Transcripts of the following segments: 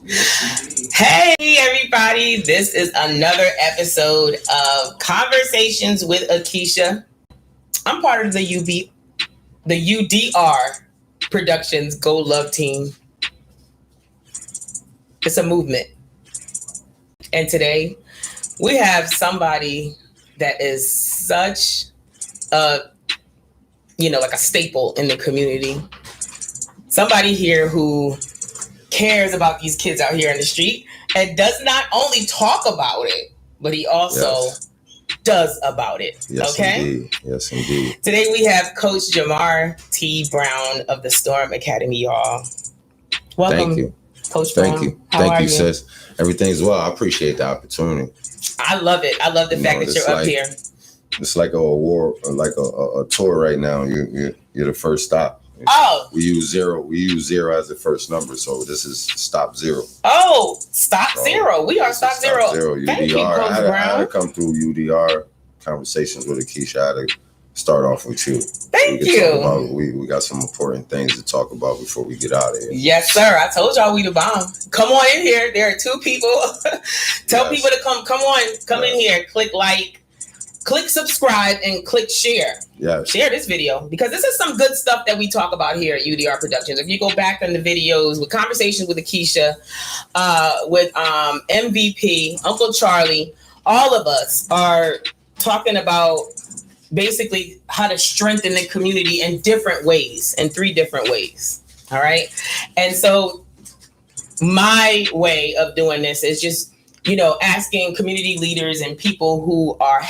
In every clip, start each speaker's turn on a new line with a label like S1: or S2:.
S1: Hey, everybody. This is another episode of Conversations with Akisha. I'm part of the UDR Productions Go Love team. It's a movement. And today we have somebody that is such a, like a staple in the community. Somebody here who cares about these kids out here in the street and does not only talk about it, but he also does about it.
S2: Yes,
S1: okay?
S2: Indeed. Yes, indeed.
S1: Today we have Coach Jamar T. Brown of the S.T.O.R.M Academy, y'all. Welcome,
S2: Thank you.
S1: Coach Brown.
S2: Thank you.
S1: How are you,
S2: sis. Everything's well. I appreciate the opportunity.
S1: I love it. I love the fact that you're up here.
S2: It's like a award, like a tour right now. You're the first stop.
S1: Oh,
S2: we use zero as the first number, so this is stop zero.
S1: Oh, stop zero. We are stop zero.
S2: UDR.
S1: Thank you, Coach
S2: I
S1: Brown.
S2: had to come through UDR conversations with Akisha. I had to start off with you.
S1: Thank you.
S2: We got some important things to talk about before we get out of here.
S1: Yes, sir. I told y'all we the bomb. Come on in here. There are two people. Tell people to come in here. Click like. Click subscribe and click share.
S2: Yeah.
S1: Share this video because this is some good stuff that we talk about here at UDR Productions. If you go back in the videos with conversations with Akisha, with MVP, Uncle Charlie, all of us are talking about basically how to strengthen the community in different ways, in 3 different ways. All right. And so my way of doing this is just asking community leaders and people who are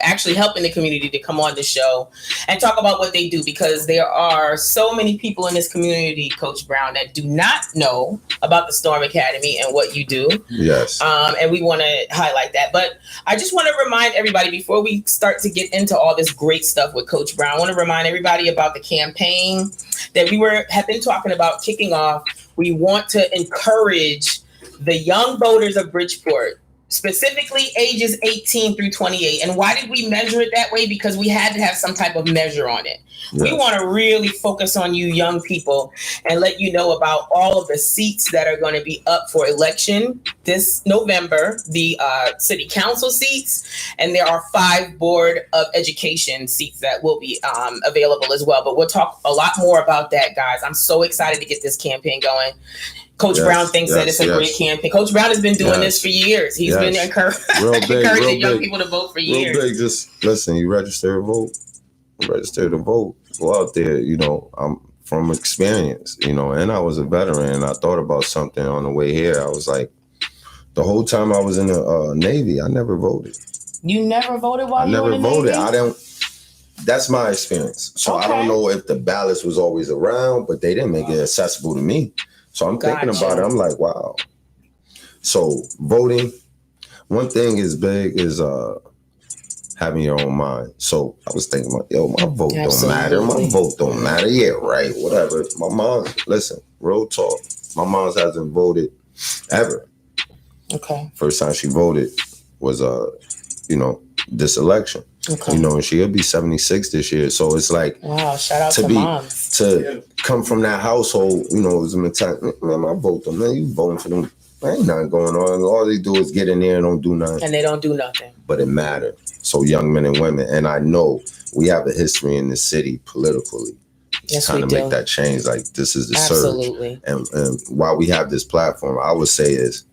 S1: actually helping the community to come on the show and talk about what they do, because there are so many people in this community, Coach Brown, that do not know about the S.T.O.R.M Academy and what you do.
S2: Yes.
S1: And we want to highlight that. But I just want to remind everybody before we start to get into all this great stuff with Coach Brown, I want to remind everybody about the campaign that we have been talking about kicking off. We want to encourage the young voters of Bridgeport, specifically ages 18 through 28. And why did we measure it that way? Because we had to have some type of measure on it. Yes. We want to really focus on you young people and let you know about all of the seats that are going to be up for election this November, the city council seats, and there are 5 board of education seats that will be available as well. But we'll talk a lot more about that, guys. I'm so excited to get this campaign going. Coach Brown thinks that it's a great campaign. Coach Brown has been doing this for years. He's been encouraging young people to vote for years.
S2: Real big, just listen, you register to vote. Go out there, I'm from experience, and I was a veteran, and I thought about something on the way here. I was like, the whole time I was in the Navy, I never voted.
S1: You never voted while you were in the Navy?
S2: I never voted. That's my experience. So I don't know if the ballots was always around, but they didn't make it accessible to me. So I'm thinking about it. I'm like, wow. So voting, one thing is big is having your own mind. So I was thinking, my vote don't matter. My vote don't matter. Yeah, right. Whatever. My mom, listen, real talk. My mom hasn't voted ever.
S1: Okay.
S2: First time she voted was this election. Okay. And she'll be 76 this year. So it's like,
S1: wow, shout out to moms.
S2: To come from that household, it was a mentality, man, I vote them, man, you voting for them. There ain't nothing going on. All they do is get in there and don't do nothing.
S1: And they don't do nothing.
S2: But it mattered. So young men and women, and I know we have a history in this city politically.
S1: Yes,
S2: trying to make that change. Like, this is the surge. And while we have this platform, I would say is,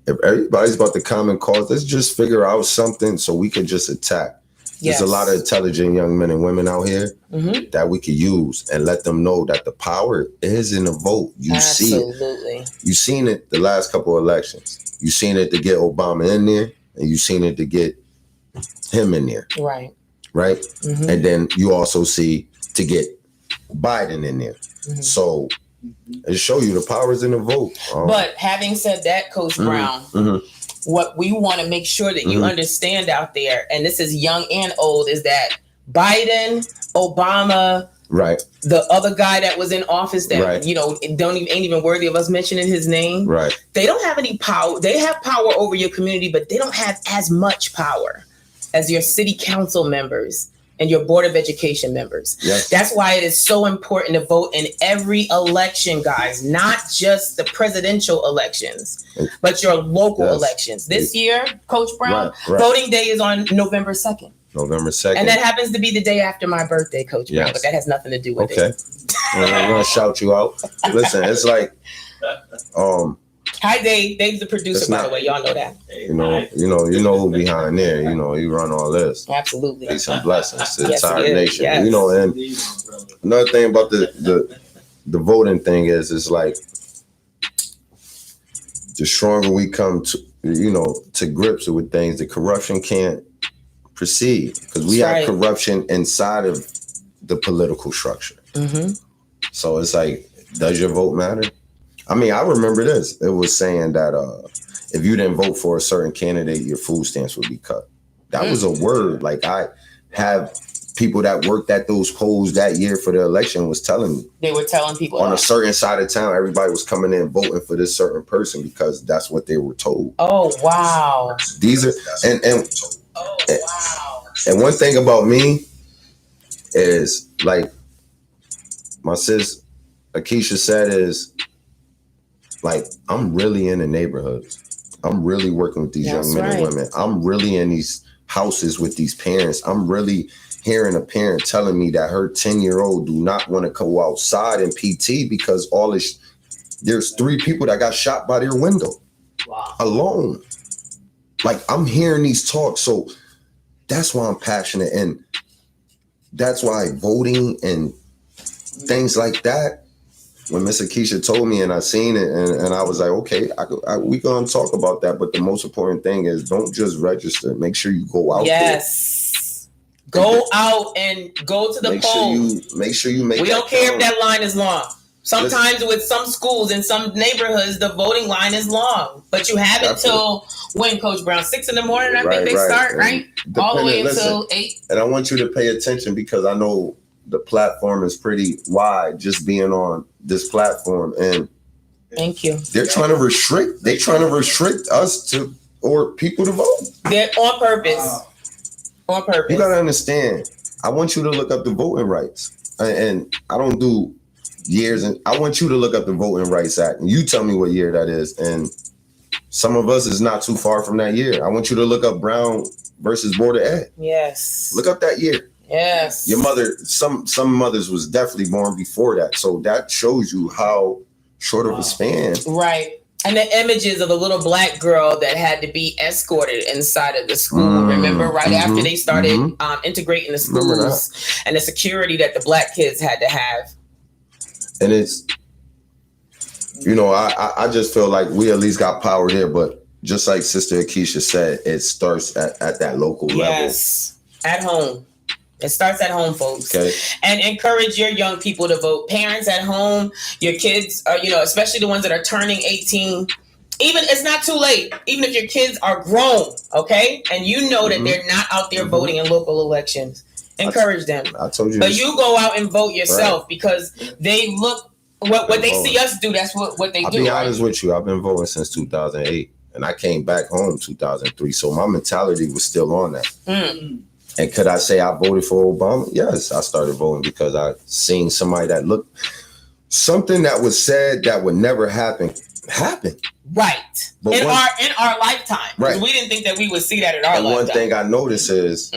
S2: if everybody's about the common cause, let's just figure out something so we can just attack. There's a lot of intelligent young men and women out here that we could use and let them know that the power is in the vote. You see it. You've seen it the last couple of elections. You've seen it to get Obama in there, and you've seen it to get him in there.
S1: Right.
S2: Right? Mm-hmm. And then you also see to get Biden in there. Mm-hmm. So it shows you the power is in the vote.
S1: But having said that, Coach Brown, what we want to make sure that you understand out there, and this is young and old, is that Biden, Obama,
S2: right,
S1: the other guy that was in office that ain't even worthy of us mentioning his name,
S2: right,
S1: they don't have any power. They have power over your community, but they don't have as much power as your city council members and your Board of Education members.
S2: Yes.
S1: That's why it is so important to vote in every election, guys, not just the presidential elections, but your local elections. This year, Coach Brown, voting day is on November 2nd.
S2: November 2nd.
S1: And that happens to be the day after my birthday, Coach Brown, but that has nothing to do with it.
S2: Okay. I'm going to shout you out. Listen, it's like...
S1: Hi, Dave. Dave's the producer, by the way. Y'all know that.
S2: You know who behind there. You know, he run all this.
S1: Absolutely.
S2: Peace and blessings to the entire nation. Yes. You know, and another thing about the voting thing is, it's like the stronger we come to grips with things, the corruption can't proceed, because we have corruption inside of the political structure. Mm-hmm. So it's like, does your vote matter? I mean, I remember this. It was saying that if you didn't vote for a certain candidate, your food stamps would be cut. That was a word. Like, I have people that worked at those polls that year for the election was telling me.
S1: They were telling people
S2: on a certain side of town, everybody was coming in voting for this certain person because that's what they were told.
S1: Oh, wow.
S2: These are and one thing about me is, like my sis Akisha said, is like, I'm really in the neighborhoods. I'm really working with these young men and women. I'm really in these houses with these parents. I'm really hearing a parent telling me that her 10-year-old do not want to go outside in PT because there's 3 people that got shot by their window alone. Like, I'm hearing these talks. So that's why I'm passionate. And that's why voting and things like that, when Miss Akisha told me and I seen it and I was like, okay, we gonna talk about that. But the most important thing is, don't just register. Make sure you go out there.
S1: Yes. Go out and go to the polls.
S2: Make sure you make.
S1: We don't care if that line is long. Sometimes with some schools in some neighborhoods, the voting line is long. But you have it till when, Coach Brown? 6 a.m, I think they start, right? All the way until 8.
S2: And I want you to pay attention, because I know the platform is pretty wide, just being on this platform, and
S1: thank you.
S2: They're trying to restrict us or people to vote.
S1: They're on purpose. On purpose.
S2: You gotta understand. I want you to look up the voting rights, and I don't do years, and I want you to look up the Voting Rights Act, and you tell me what year that is. And some of us is not too far from that year. I want you to look up Brown versus Board of Ed.
S1: Yes.
S2: Look up that year.
S1: Yes.
S2: Your mother, some mothers was definitely born before that. So that shows you how short of a span.
S1: Right. And the images of the little black girl that had to be escorted inside of the school. Remember, after they started integrating the schools and the security that the black kids had to have.
S2: And it's, I just feel like we at least got power there. But just like Sister Akisha said, it starts at that local level.
S1: Yes, at home. It starts at home, folks.
S2: Okay.
S1: And encourage your young people to vote. Parents at home, your kids, especially the ones that are turning 18. Even it's not too late. Even if your kids are grown, okay, and that they're not out there voting in local elections, encourage them.
S2: I told you.
S1: But you go out and vote yourself, because they look what they see us do. That's what they do.
S2: I'll be honest with you. I've been voting since 2008, and I came back home 2003. So my mentality was still on that. And could I say I voted for Obama? Yes, I started voting because I seen somebody that looked, something that was said that would never happen.
S1: Right. But in our lifetime. Right. We didn't think that we would see that in our lifetime.
S2: One thing I noticed is,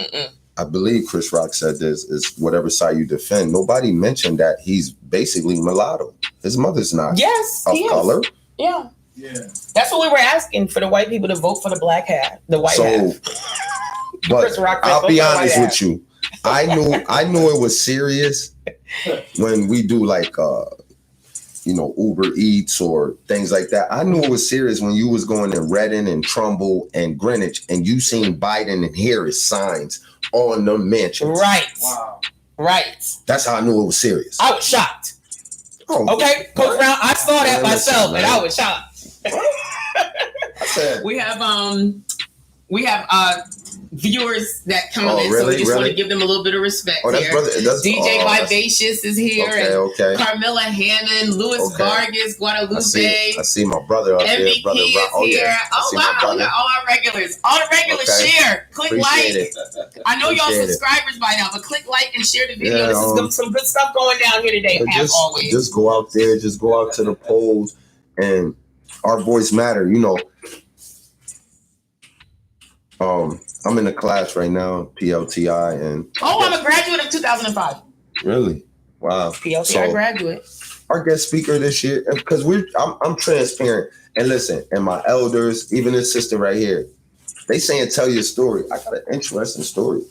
S2: I believe Chris Rock said this, is whatever side you defend, nobody mentioned that he's basically mulatto. His mother's not of color.
S1: Yeah. That's what we were asking, for the white people to vote for the black hat, the white hat.
S2: But I'll be honest with you. I knew it was serious when we do like Uber Eats or things like that. I knew it was serious when you was going in Reading and Trumbull and Greenwich and you seen Biden and Harris signs on the mansions.
S1: Right. Wow. Right.
S2: That's how I knew it was serious.
S1: I was shocked. Okay, Coach Brown, I saw that myself, and I was shocked. We have we have viewers that come in,
S2: really?
S1: so we just want to give them a little bit of respect here. DJ Vivacious is here,
S2: okay.
S1: Carmilla Hammond, Louis Vargas, Guadalupe.
S2: I see my brother up there.
S1: MVP
S2: Brother
S1: is here. Oh, wow, we got all our regulars. All the regulars share. Click
S2: Appreciate
S1: like. I know y'all subscribers by now, but click like and share the video. This is some good stuff going down here today, as always.
S2: Just go out there. Just go out to the polls, and our voice matter. I'm in a class right now, PLTI, and
S1: I'm a graduate of 2005.
S2: Really? Wow.
S1: PLTI graduate.
S2: Our guest speaker this year, because I'm transparent, and listen, and my elders, even this sister right here, they saying tell your story. I got an interesting story,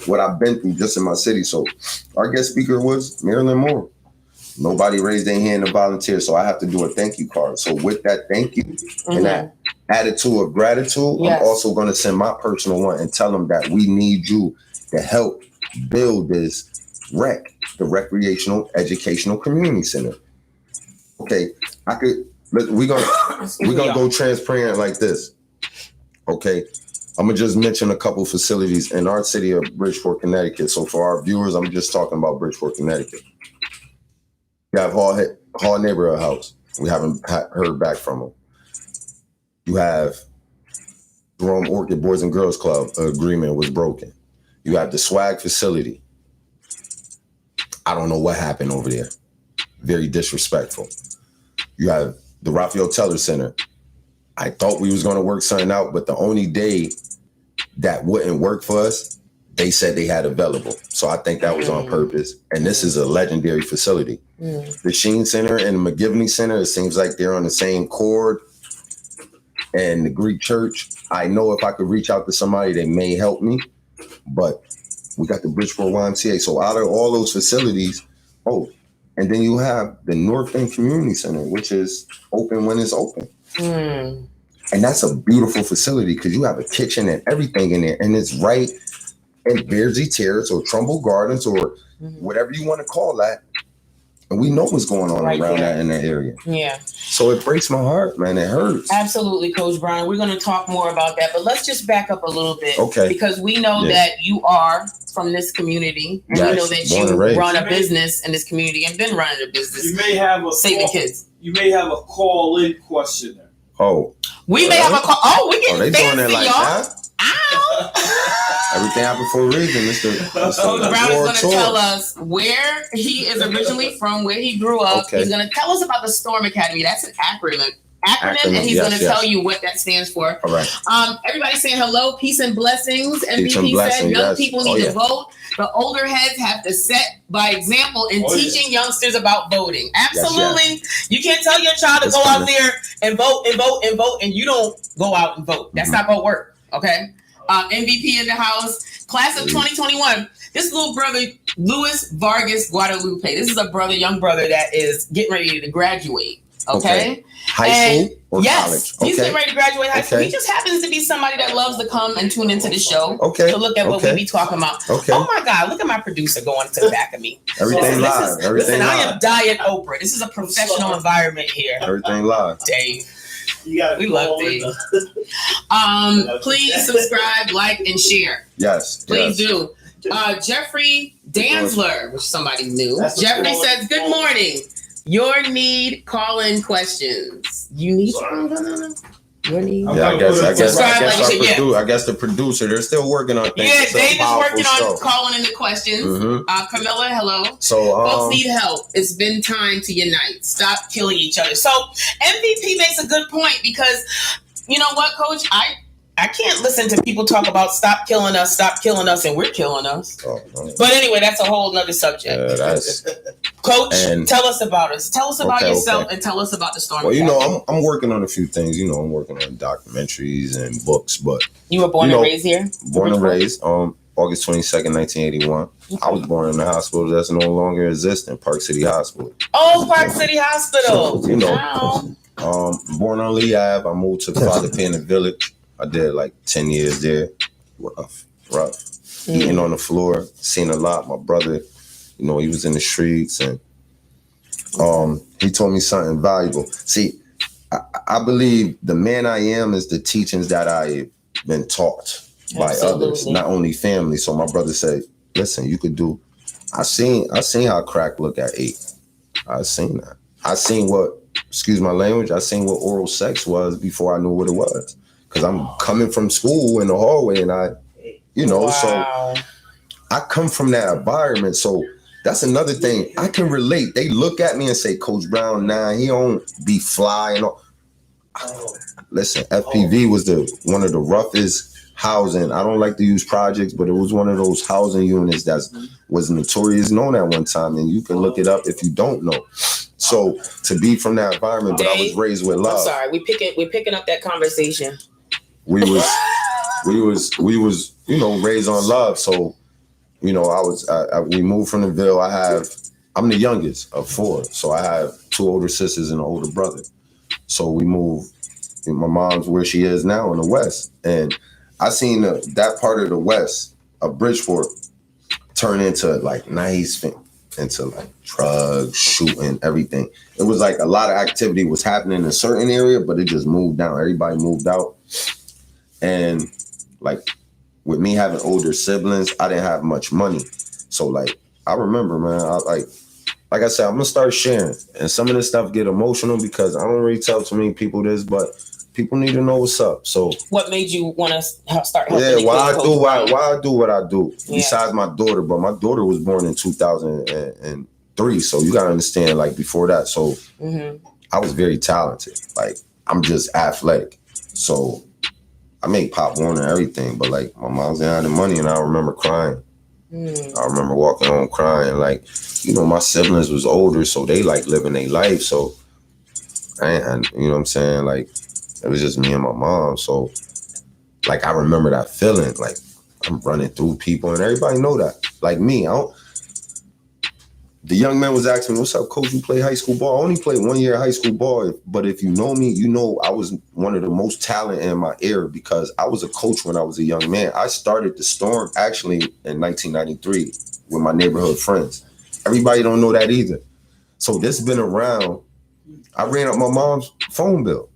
S2: what I've been through just in my city. So our guest speaker was Marilyn Moore. Nobody raised their hand to volunteer, so I have to do a thank you card. So with that thank you and that attitude of gratitude, I'm also going to send my personal one and tell them that we need you to help build this REC, the Recreational Educational Community Center. Okay, we're gonna go transparent like this. Okay, I'm gonna just mention a couple facilities in our city of Bridgeport, Connecticut. So for our viewers, I'm just talking about Bridgeport, Connecticut. You have Hall Neighborhood House. We haven't heard back from them. You have Jerome Orchid Boys and Girls Club agreement was broken. You have the swag facility. I don't know what happened over there. Very disrespectful. You have the Raphael Teller Center. I thought we was going to work something out, but the only day that wouldn't work for us, they said they had available. So I think that was on purpose. And this is a legendary facility. The Sheen Center and the McGivney Center, it seems like they're on the same chord. And the Greek Church, I know if I could reach out to somebody, they may help me. But we got the Bridgeport YMCA. So out of all those facilities, and then you have the North End Community Center, which is open when it's open. And that's a beautiful facility because you have a kitchen and everything in there. And it's right in Beardsley Terrace or Trumbull Gardens or whatever you want to call that. And we know what's going on around that in that area.
S1: Yeah.
S2: So it breaks my heart, man. It hurts.
S1: Absolutely, Coach Brian. We're going to talk more about that, but let's just back up a little bit.
S2: Okay.
S1: Because we know that you are from this community, and we know that you run a business in this community and been running a business.
S3: You may have a
S1: saving kids.
S3: You may have a call-in question there.
S1: We may have a call. We get
S2: they doing it like that?
S1: Ow!
S2: Everything happened for a reason, Mr.
S1: Coach Brown is going to tell us where he is originally from, where he grew up. He's going to tell us about the S.T.O.R.M Academy. That's an acronym, and he's going to tell you what that stands for.
S2: All right.
S1: Everybody's saying hello, peace and blessings. MVP said young people need to vote. The older heads have to set by example in teaching youngsters about voting. Absolutely. You can't tell your child to go out there and vote and vote and vote, and you don't go out and vote. That's not going to work. Okay. MVP in the house. Class of 2021. This little brother, Louis Vargas Guadalupe. This is a young brother that is getting ready to graduate. Okay.
S2: High school or college?
S1: He's getting ready to graduate high school. He just happens to be somebody that loves to come and tune into the show to look at what we be talking about. Oh my God, look at my producer going to the back of me.
S2: Everything live. Listen,
S1: I am Diet Oprah. This is a professional environment here.
S2: Everything live.
S1: Dave. We love Dave. Please subscribe, like, and share.
S2: Yes.
S1: Please do. Jeffrey Danzler, which somebody knew. Jeffrey says, good morning. Your need call-in questions. You need your need.
S2: Yeah, I guess the producer, they're still working on things.
S1: Yeah, Dave is working on calling in the questions. Camilla, hello.
S2: So
S1: folks need help. It's been time to unite. Stop killing each other. So MVP makes a good point because you know what, Coach? I can't listen to people talk about stop killing us, and we're killing us. But anyway, that's a whole nother subject. Coach, tell us about us. Tell us about yourself and tell us about the S.T.O.R.M.
S2: Well, you know, I'm working on a few things. You know, I'm working on documentaries and books, but
S1: you were born and raised here?
S2: Born and raised, August 22nd, 1981. I was born in a hospital that's no longer existing, Park City Hospital.
S1: Oh, Park City Hospital.
S2: So, you know, born on Lee Ave, I moved to the Father Pennant Village. I did like 10 years there. Rough. Eating on the floor, seen a lot. My brother, you know, he was in the streets and he told me something valuable. See, I believe the man I am is the teachings that I been taught by others, not only family. So my brother said, listen, you could do, I seen how crack look at 8. I seen that. I seen what, excuse my language, I seen what oral sex was before I knew what it was. Because I'm coming from school in the hallway and so I come from that environment. So that's another thing. I can relate. They look at me and say, Coach Brown, nah, he don't be fly and all. Listen, FPV was one of the roughest housing. I don't like to use projects, but it was one of those housing units that was notorious known at one time. And you can look it up if you don't know. So to be from that environment, but I was raised with love.
S1: I'm sorry, we're picking up that conversation.
S2: We was raised on love. So we moved from the Ville. I'm the youngest of 4, so I have 2 older sisters and an older brother. So we moved. My mom's where she is now in the West, and I seen that part of the West of Bridgeport turn into like nice, into like drugs, shooting, everything. It was like a lot of activity was happening in a certain area, but it just moved down. Everybody moved out, and like with me having older siblings, I didn't have much money, so like I remember, man, like I said, I'm gonna start sharing, and some of this stuff get emotional because I don't really tell too many people this, but people need to know what's up. So,
S1: what made you want to start helping?
S2: Yeah, why I do what I do. Yeah. Besides my daughter, but my daughter was born in 2003, so you gotta understand. Like before that, so I was very talented. Like I'm just athletic, so I made Pop Warner and everything. But like my mom's didn't have the money, and I remember crying. I remember walking home crying. Like, my siblings was older, so they like living their life. So, and you know what I'm saying? Like, it was just me and my mom. So, like, I remember that feeling. Like, I'm running through people, and everybody know that. Like me, the young man was asking me, what's up, coach? You play high school ball? I only played 1 year of high school ball. But if you know me, you know I was one of the most talented in my era because I was a coach when I was a young man. I started the S.T.O.R.M actually in 1993 with my neighborhood friends. Everybody don't know that either. So this has been around. I ran up my mom's phone bill.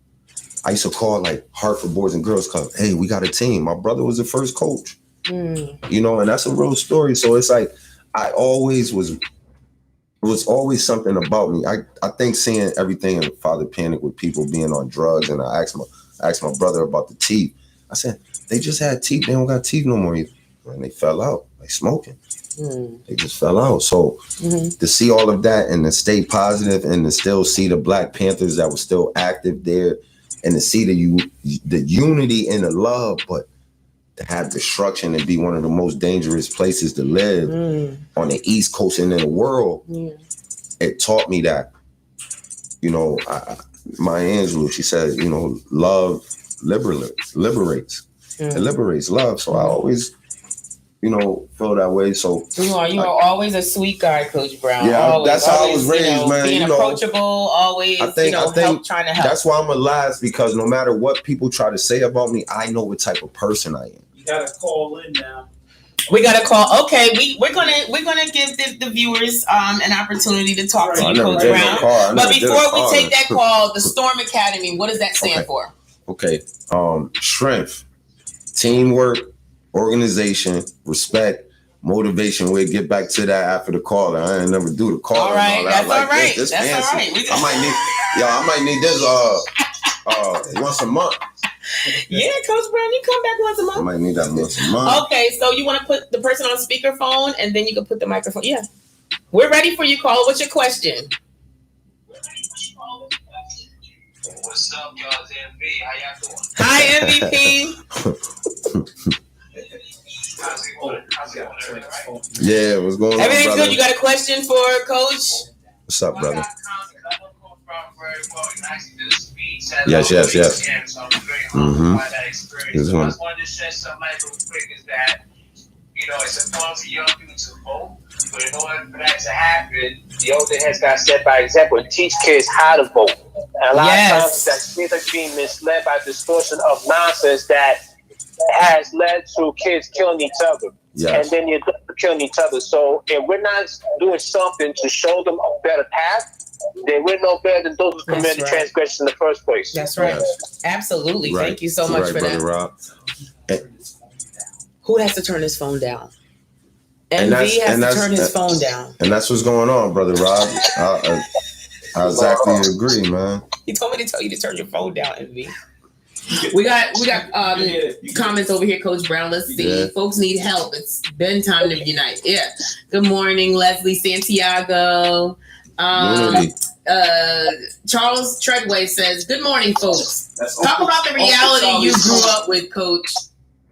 S2: I used to call like Hartford Boys and Girls Club. Hey, we got a team. My brother was the first coach. And that's a real story. So it's like I always was... It was always something about me. I think seeing everything in Father Panic with people being on drugs, and I asked my brother about the teeth. I said, they just had teeth. They don't got teeth no more either. And they fell out, like smoking. They just fell out. So to see all of that and to stay positive and to still see the Black Panthers that were still active there and to see the unity and the love, but to have destruction and be one of the most dangerous places to live on the East Coast and in the world, it taught me that, Maya Angelou, she said, love liberates. It liberates love. So I always, feel that way. So
S1: you are always a sweet guy, Coach Brown.
S2: Yeah,
S1: always,
S2: that's how I was raised, man.
S1: Being approachable, always, I think, trying to help.
S2: That's why I'm alive, because no matter what people try to say about me, I know what type of person I am.
S3: You gotta call in now.
S1: We gotta call. Okay, we're gonna give the viewers an opportunity to talk to you, Coach Brown. But before we take that call, the S.T.O.R.M Academy, what does that stand for?
S2: Okay, strength, teamwork, organization, respect, motivation. We'll get back to that after the call. I ain't never do the call.
S1: All right, that's all right.
S2: That's all right. I might need this once a month.
S1: Yeah, Coach Brown, you come back once a month.
S2: I might need that once a month.
S1: Okay, so you want to put the person on speakerphone, and then you can put the microphone. Yeah, we're ready for you, caller. What's your question?
S4: What's up, y'all? It's MV. How y'all doing?
S1: Hi, MVP.
S2: Yeah, what's going on?
S1: Everything's good. You got a question for Coach?
S2: What's up, brother?
S4: Yes.
S2: Mm-hmm.
S4: I just wanted to share something real quick is that, it's important for young people to vote, but in order for that to happen, the older heads got to set by example and teach kids how to vote. And a lot of times that kids are being misled by distortion of nonsense that has led to kids killing each other. Yes. And then you're killing each other. So if we're not doing something to show them a better path, then we're no better than those who committed transgression in the first place.
S1: That's right. Absolutely. Right. Thank you so much for
S2: brother
S1: that.
S2: Rob.
S1: Who has to turn his phone down? MV has to turn his phone down.
S2: And that's what's going on, Brother Rob. I exactly agree, man.
S1: He told me to tell you to turn your phone down, MV. We got comments over here, Coach Brown. Let's see. Yeah. Folks need help. It's been time to unite. Yeah. Good morning, Leslie Santiago. Charles Treadway says, good morning, folks. Talk about the reality you grew up with, Coach.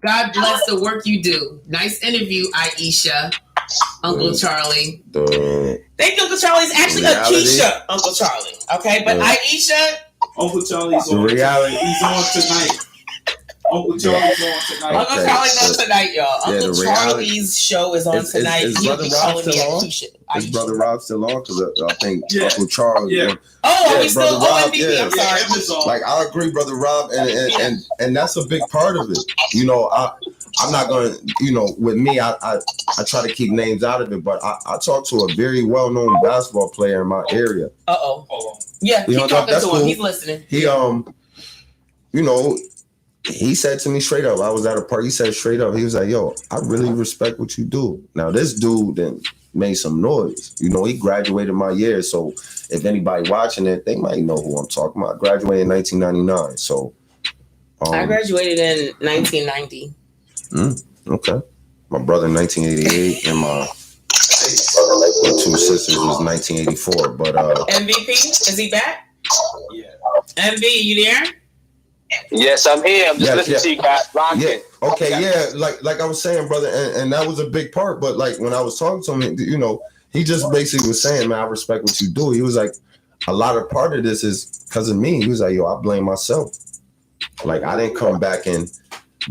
S1: God bless the work you do. Nice interview, Aisha. Uncle Charlie. Thank you, Uncle Charlie. It's actually Akisha, Uncle Charlie. Okay, but Aisha.
S3: Uncle Charlie's on reality. He's on tonight. Uncle Charlie's on tonight.
S1: Uncle Charlie's on tonight, y'all. Uncle Charlie's show is on tonight.
S2: Is Brother Rob still on? Is Brother Rob still on? Because I think Uncle Charles.
S1: Yeah. Are we still on MVP? I'm sorry.
S2: Like, I agree, Brother Rob, and that's a big part of it. You know, I'm not going to, you know, with me, I try to keep names out of it, but I talked to a very well-known basketball player in my area.
S1: Yeah, keep talking to him. He's listening.
S2: He, you know, he said to me straight up, I was at a party, he said straight up, he was like, yo, I really respect what you do. Now, this dude then made some noise. You know, he graduated my year, so if anybody watching it, they might know who I'm talking about. I graduated in 1999, so.
S1: I graduated in 1990.
S2: Okay. My brother in 1988, and my two sisters was 1984, but.
S1: MVP, is he back? Yeah. MV, you there?
S4: Yes, I'm here. I'm just listening to you guys.
S2: Yeah. Okay, like I was saying, brother, and that was a big part. But like when I was talking to him, you know, he just basically was saying, man, I respect what you do. He was like, a lot of part of this is because of me. He was like, yo, I blame myself. Like, I didn't come back and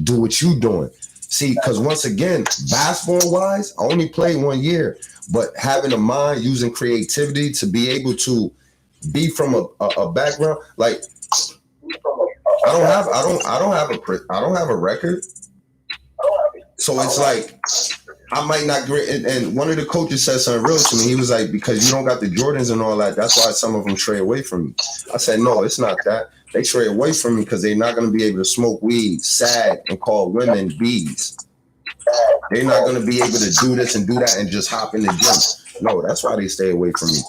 S2: do what you doing. See, because once again, basketball-wise, I only played 1 year. But having a mind, using creativity to be able to be from a background, like, I don't have a record. So it's like I might not get. And one of the coaches said something real to me. He was like, because you don't got the Jordans and all that, that's why some of them stray away from me. I said, no, it's not that. They stray away from me because they're not going to be able to smoke weed, sag, and call women bees. They're not going to be able to do this and do that and just hop in the gym. No, that's why they stay away from me.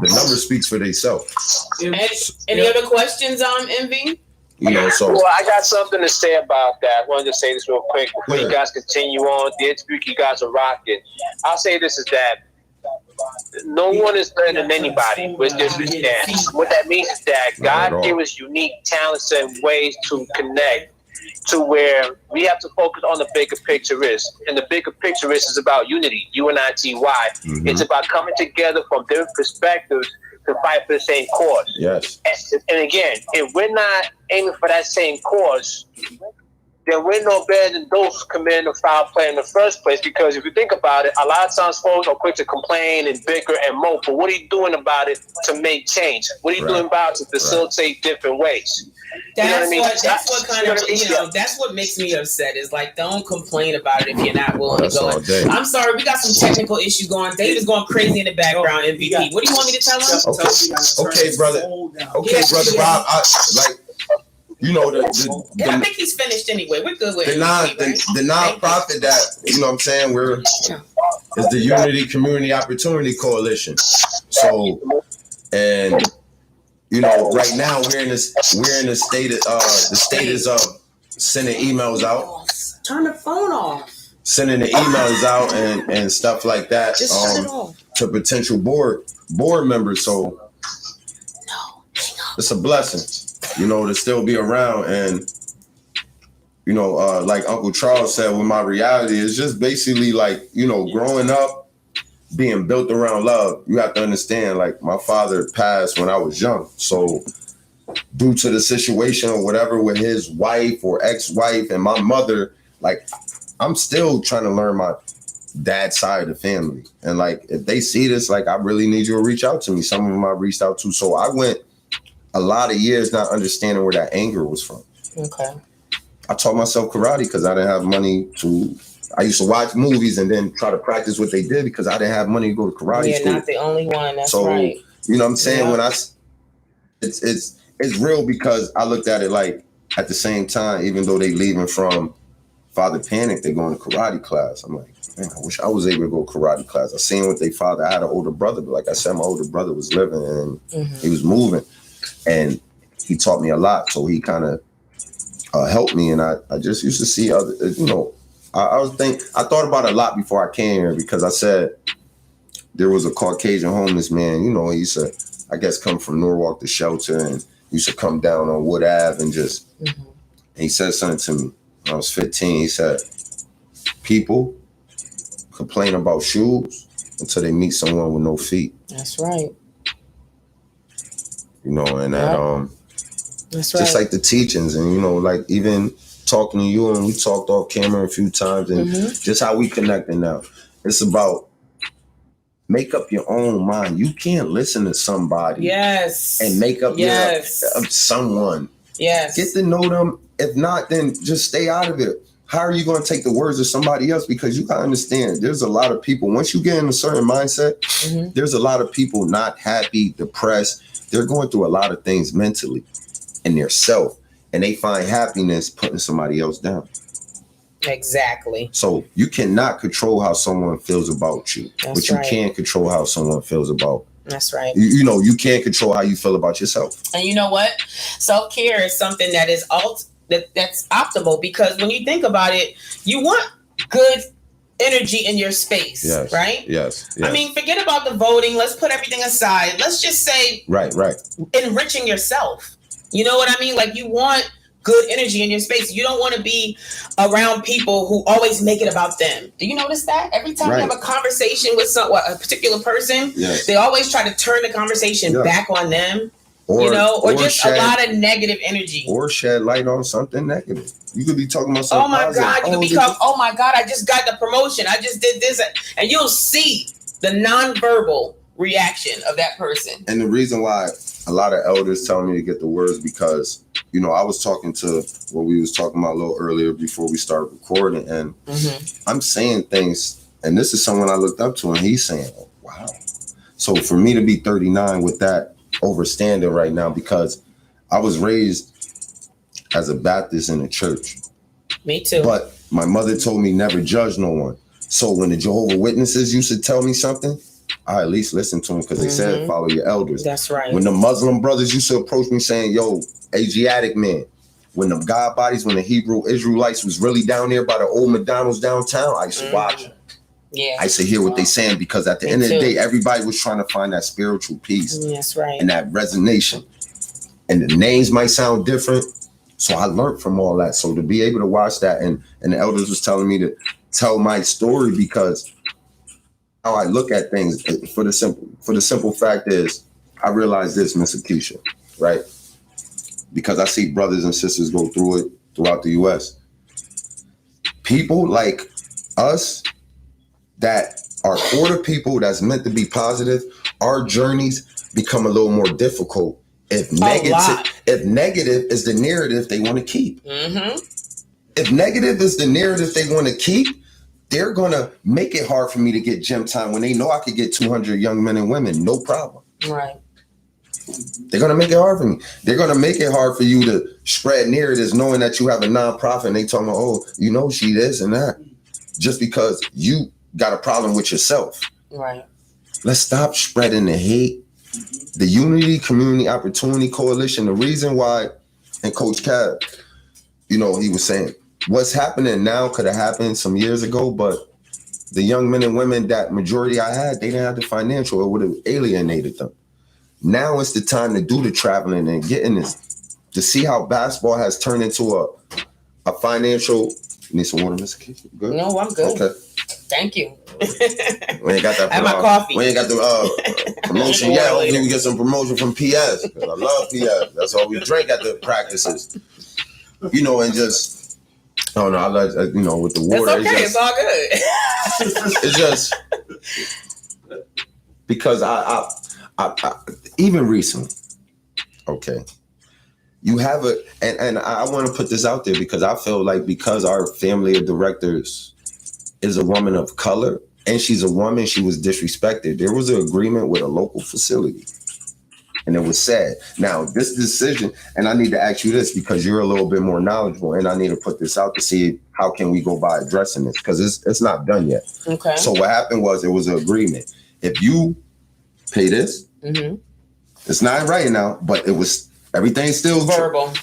S2: The number speaks for themselves.
S1: Any other questions on MV?
S2: You know, so
S4: well, I got something to say about that. I wanted to say this real quick before you guys continue on. The interview you guys are rocking. I'll say this is that no one is better than anybody with this stance. What that means is that God gave us unique talents and ways to connect to where we have to focus on the bigger picture and the bigger picture is about unity, UNITY. Mm-hmm. It's about coming together from different perspectives to fight for the same cause.
S2: Yes.
S4: And again, if we're not aiming for that same cause, then we're no better than those committing a foul play in the first place. Because if you think about it, a lot of times folks are quick to complain and bicker and mope. But what are you doing about it to make change? What are you doing about it to facilitate different ways?
S1: That's what makes me upset is like, don't complain about it if you're not willing to go. I'm sorry, we got some technical issues going. Dave is going crazy in the background. MVP, what do you want me to tell him?
S2: Okay, brother. Okay, brother Rob. You know,
S1: I think he's finished anyway. We're good with
S2: the nonprofit that, you know what I'm saying, is the Unity Community Opportunity Coalition. So, and you know, right now we're in the state of sending emails out.
S1: Turn the phone off.
S2: Sending the emails out and stuff like that.
S1: Just turn it off.
S2: To potential board members. So it's a blessing, you know, to still be around. And you know, like Uncle Charles said, with my reality, it's just basically like, you know, growing up, being built around love. You have to understand, like, my father passed when I was young. So due to the situation or whatever with his wife or ex-wife and my mother, like, I'm still trying to learn my dad's side of the family. And like, if they see this, like, I really need you to reach out to me. Some of them I reached out to. So I went a lot of years not understanding where that anger was from.
S1: Okay.
S2: I taught myself karate because I didn't have money to. I used to watch movies and then try to practice what they did because I didn't have money to go to karate school.
S1: You're not the only one. That's right.
S2: You know what I'm saying? Yeah. When it's real because I looked at it like at the same time, even though they leaving from Father panicked. They're going to karate class. I'm like, man, I wish I was able to go karate class. I seen what they father. I had an older brother, but like I said, my older brother was living and he was moving, and he taught me a lot. So he kind of helped me, and I just used to see other, I thought about it a lot before I came here, because I said there was a Caucasian homeless man, he used to, I guess, come from Norwalk to shelter, and used to come down on Wood Ave and just, and he said something to me when I was 15. He said, people complain about shoes until they meet someone with no feet.
S1: That's right.
S2: And
S1: that's
S2: just
S1: right.
S2: like the teachings, and like even talking to you, and we talked off camera a few times, and just how we connecting now. It's about make up your own mind. You can't listen to somebody and make up someone.
S1: Yes.
S2: Get to know them. If not, then just stay out of it. How are you going to take the words of somebody else? Because you got to understand, there's a lot of people, once you get in a certain mindset, there's a lot of people not happy, depressed. They're going through a lot of things mentally in their self, and they find happiness putting somebody else down.
S1: Exactly.
S2: So you cannot control how someone feels about you, but you can control how someone feels about.
S1: That's right.
S2: You can't control how you feel about yourself.
S1: And you know what? Self-care is something that is that's optimal, because when you think about it, you want good energy in your space, right?
S2: Yes.
S1: I mean, forget about the voting. Let's put everything aside. Let's just say,
S2: right.
S1: enriching yourself. You know what I mean? Like, you want good energy in your space. You don't want to be around people who always make it about them. Do you notice that? Every time you have a conversation with a particular person, they always try to turn the conversation back on them. Or just a lot of negative energy.
S2: Or shed light on something negative. You could be talking about something positive.
S1: God, you could become, oh my God, I just got the promotion. I just did this. And you'll see the nonverbal reaction of that person.
S2: And the reason why a lot of elders tell me to get the words, because, I was talking to what we was talking about a little earlier before we started recording, and I'm saying things, and this is someone I looked up to, and he's saying, oh, wow. So for me to be 39 with that overstanding right now, because I was raised as a Baptist in a church.
S1: Me too.
S2: But my mother told me never judge no one. So when the Jehovah's Witnesses used to tell me something, I at least listened to them, because they said follow your elders.
S1: That's right.
S2: When the Muslim brothers used to approach me saying, yo, Asiatic man, when the God bodies, when the Hebrew Israelites was really down there by the old McDonald's downtown, I used to watch them.
S1: Yeah.
S2: I used to hear what they saying, because at the end of the day, everybody was trying to find that spiritual peace.
S1: That's right.
S2: And that resonation. And the names might sound different. So I learned from all that. So to be able to watch that, and the elders was telling me to tell my story, because how I look at things, for the simple fact is, I realize this, Miss Akisha, right? Because I see brothers and sisters go through it throughout the U.S. People like us that are for the people that's meant to be positive, our journeys become a little more difficult if negative is the narrative they want to keep. If negative is the narrative they want to keep, they're going to make it hard for me to get gym time when they know I could get 200 young men and women, no problem.
S1: Right.
S2: They're going to make it hard for me. They're going to make it hard for you to spread narratives knowing that you have a nonprofit, and they talking about, oh, she this and that, just because you got a problem with yourself.
S1: Right.
S2: Let's stop spreading the hate. The Unity Community Opportunity Coalition, the reason why, and Coach Cab, he was saying, what's happening now could have happened some years ago, but the young men and women that majority I had, they didn't have the financial. It would have alienated them. Now it's the time to do the traveling and getting this, to see how basketball has turned into a financial. You need some water, Mr. Keith? Good?
S1: No, I'm good.
S2: Okay.
S1: Thank you.
S2: We ain't got that.
S1: I have my coffee.
S2: We ain't got the promotion yet. Hopefully we get some promotion from PS. I love PS. That's all we drink at the practices. And just, I don't know. I like, with the water.
S1: It's okay. It's all good.
S2: It's just because I even recently, okay, you have and I want to put this out there, because I feel like, because our family of directors is a woman of color, and she's a woman, she was disrespected. There was an agreement with a local facility And it was sad. Now, this decision, and I need to ask you this because you're a little bit more knowledgeable, and I need to put this out to see how can we go by addressing this because it's not done yet.
S1: Okay.
S2: So what happened was it was an agreement. If you pay this, it's not right now, but it was everything's still
S1: verbal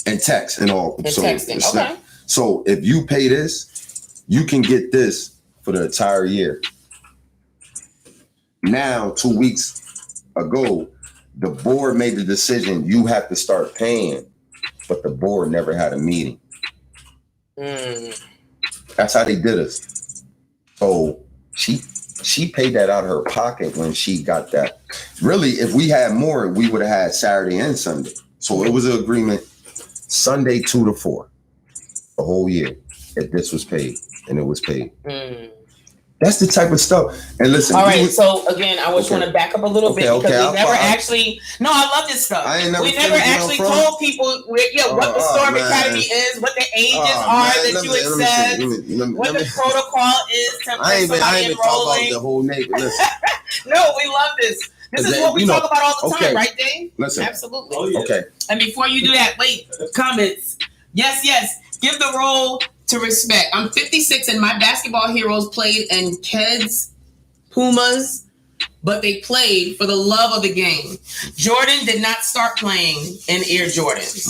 S2: and text and all.
S1: And
S2: so
S1: texting. Okay.
S2: So if you pay this, you can get this for the entire year. Now, 2 weeks ago, the board made the decision you have to start paying, but the board never had a meeting. That's how they did us. So she paid that out of her pocket when she got that. Really, if we had more, we would have had Saturday and Sunday. So it was an agreement, Sunday 2 to 4, the whole year, if this was paid, and it was paid. That's the type of stuff. And listen.
S1: All right. So again, I just want to back up a little bit because we never actually. No, I love this stuff. We never actually told people what the S.T.O.R.M Academy is, what the ages are that you accept, what the protocol is to somebody
S2: I ain't even talk about the
S1: enrolling.
S2: whole neighbor. Listen.
S1: No, we love this. This is what we talk about all the time, right, Dave?
S2: Listen.
S1: Absolutely.
S3: Oh, yeah.
S2: Okay.
S1: And before you do that, wait, comments. Yes. Give the role to respect. I'm 56 and my basketball heroes played in Keds, Pumas, but they played for the love of the game. Jordan did not start playing in Air Jordans.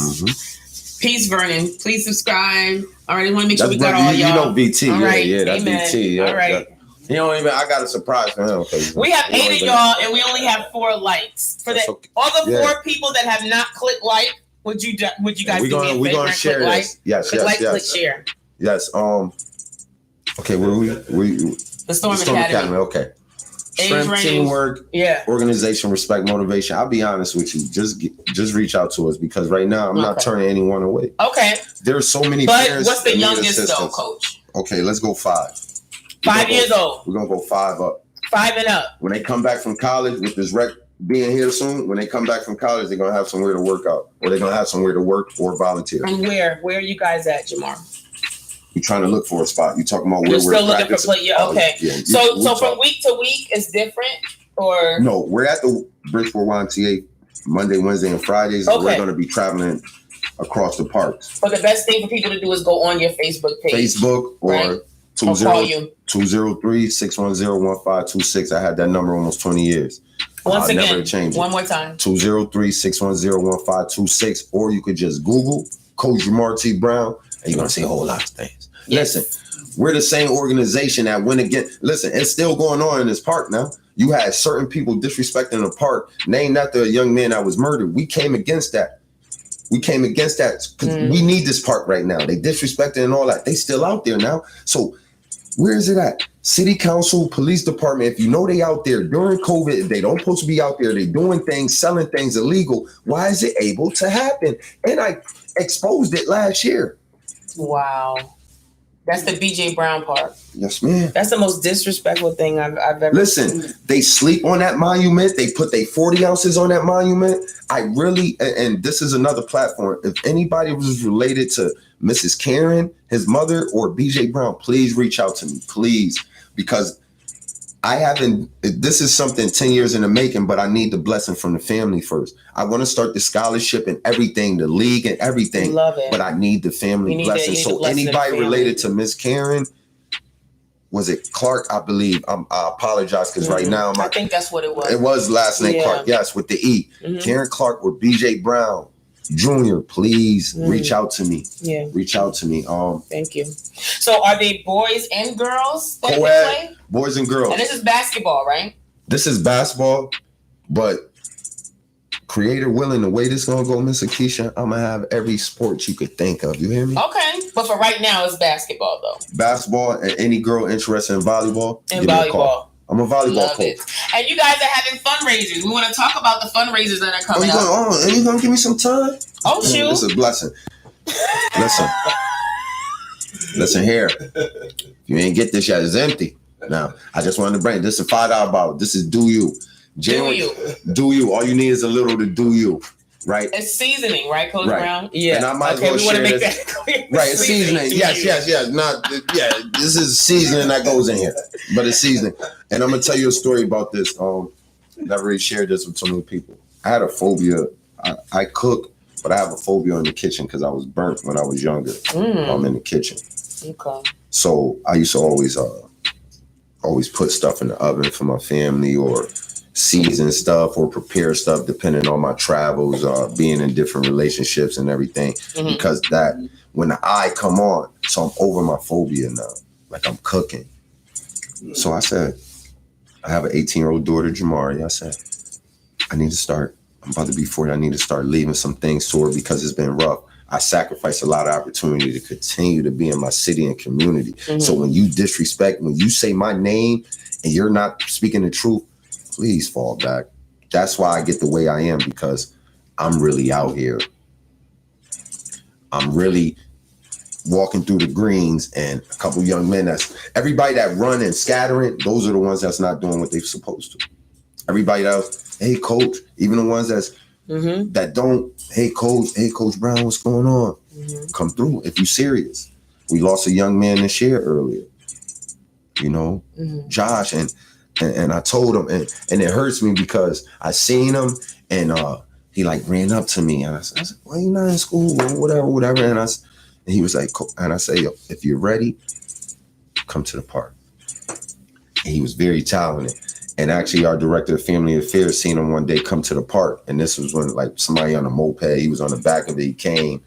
S1: Peace, Vernon. Please subscribe. All right, I want to make sure we got all y'all.
S2: You know BT.
S1: All right.
S2: Yeah, that's
S1: Amen.
S2: BT. Yeah,
S1: all right.
S2: You don't even. I got a surprise for him.
S1: We have 8 of y'all, and we only have 4 likes. For that,
S2: okay.
S1: all the 4 people that have not clicked like, would you guys do me a favor?
S2: We're gonna share this. Yes.
S1: Click share.
S2: Yes. Okay. Where we
S1: the S.T.O.R.M Academy.
S2: Okay. Strength, teamwork, organization, respect, motivation. I'll be honest with you. Just reach out to us because right now I'm not turning anyone away. Okay. There's so many.
S1: But what's the youngest though, Coach?
S2: Okay, let's go 5.
S1: 5 years old.
S2: We're gonna go 5 up.
S1: 5 and up.
S2: When they come back from college with this rec being here soon, when they come back from college, they're gonna have somewhere to work out, or they're gonna have somewhere to work or volunteer.
S1: And where are you guys at, Jamar?
S2: You're trying to look for a spot. You're talking about where
S1: we're
S2: still
S1: looking for play. Yeah, okay.
S2: Yeah,
S1: so from week to week is different, or
S2: no? We're at the Bridgeport YMCA Monday, Wednesday, and Fridays. Okay. We're going to be traveling across the parks.
S1: But the best thing for people to do is go on your Facebook page.
S2: Facebook or 203-610-1526. I had that number almost 20 years.
S1: Once again,
S2: never change it.
S1: One more time.
S2: 203-610-1526. Or you could just Google Coach Jamar T. Brown and you're going to see a whole lot of things. Yes. Listen, we're the same organization that went again. Listen, it's still going on in this park now. You had certain people disrespecting the park, named after a young man that was murdered. We came against that. Because we need this park right now. They disrespecting and all that. They still out there now. So where is it at? City council, police department, if you know they out there during COVID, they don't supposed to be out there. They doing things, selling things illegal. Why is it able to happen? And I exposed it last year.
S1: Wow. That's the BJ Brown part.
S2: Yes, ma'am.
S1: That's the most disrespectful thing I've ever
S2: seen. They sleep on that monument. They put their 40 ounces on that monument. I really, and this is another platform. If anybody was related to Mrs. Karen, his mother, or BJ Brown, please reach out to me, please. Because this is something 10 years in the making, but I need the blessing from the family first. I want to start the scholarship and everything, the league and everything.
S1: Love it.
S2: But I need the family blessing. So anybody related to Miss Karen, was it Clark? I believe. I apologize because right now
S1: I think that's what it was.
S2: It was last name Clark. Yes, with the E. Karen Clark or BJ Brown Jr. Please reach out to me. Yeah, reach out to me.
S1: Thank you. So are they boys and girls that
S2: play? Boys and girls.
S1: And this is basketball, right?
S2: This is basketball, but creator willing, the way this gonna go, Miss Akisha, I'm gonna have every sport you could think of. You hear me?
S1: Okay, but for right now, it's basketball though.
S2: Basketball, and any girl interested in volleyball.
S1: And volleyball.
S2: I'm a volleyball coach.
S1: And you guys are having fundraisers. We want to talk about the fundraisers that are coming up.
S2: Are you gonna give me some time?
S1: Oh, shoot.
S2: This is a blessing. Listen here. If you ain't get this yet, it's empty. Now, I just wanted to bring this is a $5 bottle. This is Do You. Do you. All you need is a little to do you. Right?
S1: It's seasoning, right, Coach Brown?
S2: Yeah. And I might
S1: we want to make that
S2: clear. Right, it's seasoning. Yes. This is seasoning that goes in here. But it's seasoning. And I'm gonna tell you a story about this. never really shared this with so many people. I had a phobia. I cook, but I have a phobia in the kitchen because I was burnt when I was younger. I'm in the kitchen.
S1: Okay.
S2: So I used to always put stuff in the oven for my family, or season stuff, or prepare stuff depending on my travels, being in different relationships and everything. Because that, when the eye come on, so I'm over my phobia now. Like I'm cooking. So I said, I have an 18-year-old daughter, Jamar. I said, I need to start. I'm about to be 40. I need to start leaving some things to her because it's been rough. I sacrificed a lot of opportunity to continue to be in my city and community. So when you disrespect, when you say my name and you're not speaking the truth, please fall back. That's why I get the way I am, because I'm really out here. I'm really walking through the greens, and a couple young men, everybody that run and scattering, those are the ones that's not doing what they're supposed to. Everybody else, hey coach, even the ones that don't, hey coach Brown, what's going on? Come through if you serious. We lost a young man this year earlier, Josh, and I told him, and it hurts me because I seen him, and he like ran up to me, and I said, why you not in school, or whatever, and he was like, and I say, if you're ready, come to the park. And he was very talented. And actually, our director of family affairs seen him one day come to the park. And this was when, like, somebody on a moped, he was on the back of it, he came,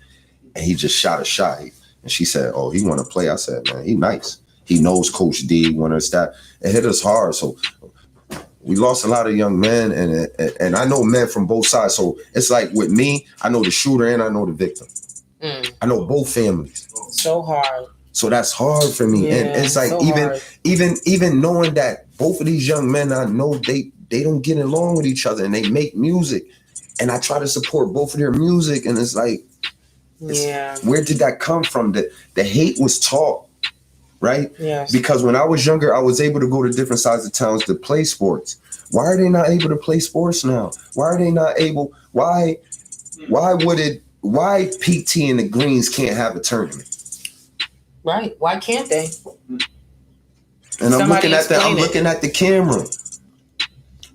S2: and he just shot a shot. And she said, oh, he want to play. I said, man, he nice. He knows Coach D, one of his staff. It hit us hard. So we lost a lot of young men, and I know men from both sides. So it's like with me, I know the shooter and I know the victim. I know both families.
S1: So hard.
S2: So that's hard for me.
S1: Yeah,
S2: and it's like
S1: so
S2: even knowing that both of these young men, I know they don't get along with each other, and they make music, and I try to support both of their music, and it's like, where did that come from? The hate was taught, right?
S1: Yes.
S2: Because when I was younger, I was able to go to different sides of towns to play sports. Why are they not able to play sports now? Why are they not able? Why PT and the Greens can't have a tournament?
S1: Right. Why can't they?
S2: And I'm looking at the camera.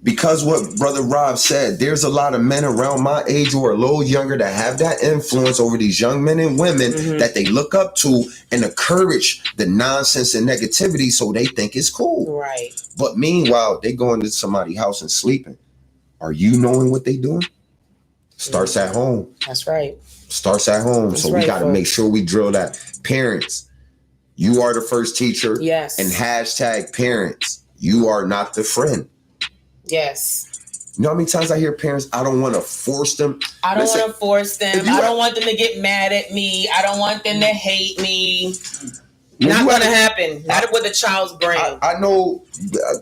S2: Because what Brother Rob said, there's a lot of men around my age or a little younger that have that influence over these young men and women that they look up to and encourage the nonsense and negativity, so they think it's cool.
S1: Right.
S2: But meanwhile, they go into somebody's house and sleeping. Are you knowing what they doing? Starts at home.
S1: That's right.
S2: Starts at home.
S1: That's
S2: so we got to make sure we drill that. Parents, you are the first teacher.
S1: Yes.
S2: And hashtag parents, you are not the friend.
S1: Yes.
S2: You know how many times I hear parents, I don't want to force them.
S1: I don't want to force them. I don't want them to get mad at me. I don't want them to hate me. Not going to happen. Not with a child's brain.
S2: I know.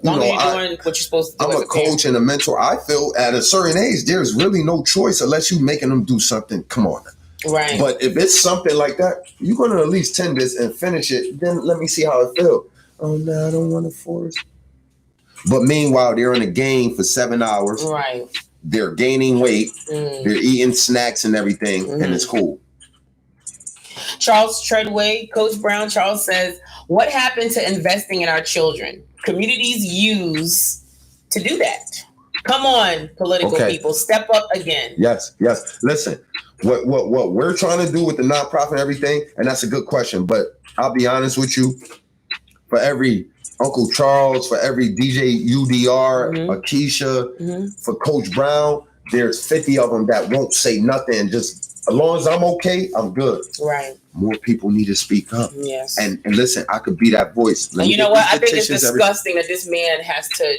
S1: Long as you're doing what you're supposed to do.
S2: I'm a coach and a mentor. I feel at a certain age, there's really no choice unless you're making them do something. Come on.
S1: Right.
S2: But if it's something like that, you're going to at least tend this and finish it. Then let me see how it feels. Oh, no, I don't want to force. But meanwhile, they're in a game for 7 hours.
S1: Right.
S2: They're gaining weight. They're eating snacks and everything, and it's cool.
S1: Charles Treadway, Coach Brown, Charles says, what happened to investing in our children? Communities use to do that. Come on, political people, step up again.
S2: Yes. Listen, what we're trying to do with the nonprofit and everything, and that's a good question, but I'll be honest with you, for every Uncle Charles, for every DJ UDR, Akisha, for Coach Brown, there's 50 of them that won't say nothing. Just as long as I'm okay, I'm good.
S1: Right.
S2: More people need to speak up.
S1: Yes.
S2: And listen, I could be that voice.
S1: And you know what? I think it's disgusting that this man has to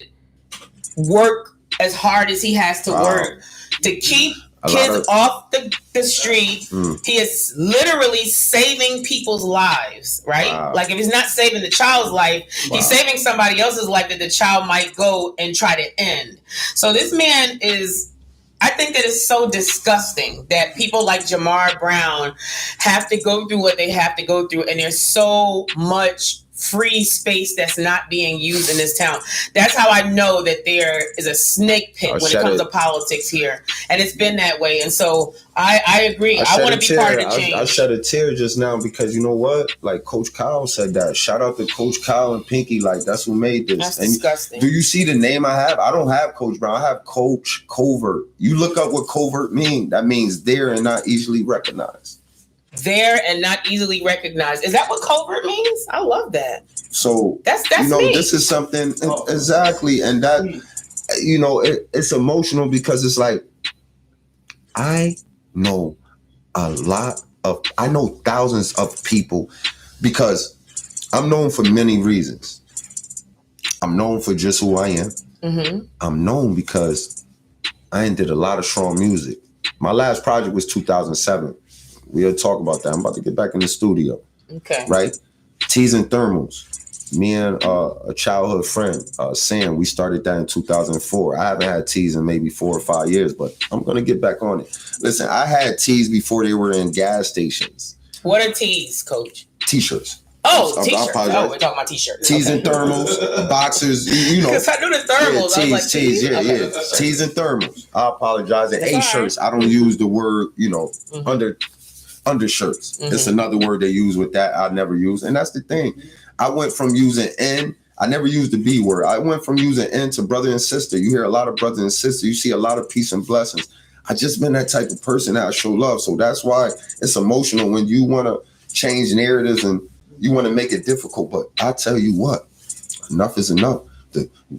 S1: work as hard as he has to work to keep kids off the street. He is literally saving people's lives, right?
S2: Wow.
S1: Like if he's not saving the child's life, he's saving somebody else's life that the child might go and try to end. So this man I think that it's so disgusting that people like Jamar Brown have to go through what they have to go through. And there's so much free space that's not being used in this town. That's how I know that there is a snake pit when it comes to politics here. And it's been that way. And so I agree. I want to be part of the change.
S2: I shed a tear just now because you know what? Like Coach Kyle said that. Shout out to Coach Kyle and Pinky. Like that's who made this.
S1: That's disgusting.
S2: Do you see the name I have? I don't have Coach Brown. I have Coach Covert. You look up what covert means. That means there and not easily recognized.
S1: There and not easily recognized. Is that what covert means? I love that.
S2: So
S1: that's me.
S2: This is something exactly, and that it's emotional because it's like I know thousands of people because I'm known for many reasons. I'm known for just who I am. Mm-hmm. I'm known because I did a lot of strong music. My last project was 2007. We'll talk about that. I'm about to get back in the studio.
S1: Okay.
S2: Right? Teas and Thermals. Me and a childhood friend, Sam, we started that in 2004. I haven't had teas in maybe 4 or 5 years, but I'm going to get back on it. Listen, I had teas before they were in gas stations.
S1: What are teas, Coach?
S2: T-shirts.
S1: Oh, T-shirts. Oh, we're talking about T-shirts.
S2: Teas and Thermals, boxers,
S1: Because I knew the thermals.
S2: Yeah,
S1: I was like,
S2: teas, yeah. Teas and Thermals. I apologize. And A-shirts. I don't use the word, undershirts. Mm-hmm. It's another word they use with that I never use. And that's the thing. I went from using N. I never used the B word. I went from using N to brother and sister. You hear a lot of brothers and sisters. You see a lot of peace and blessings. I just been that type of person that I show love. So that's why it's emotional when you want to change narratives and you want to make it difficult. But I tell you what, enough is enough.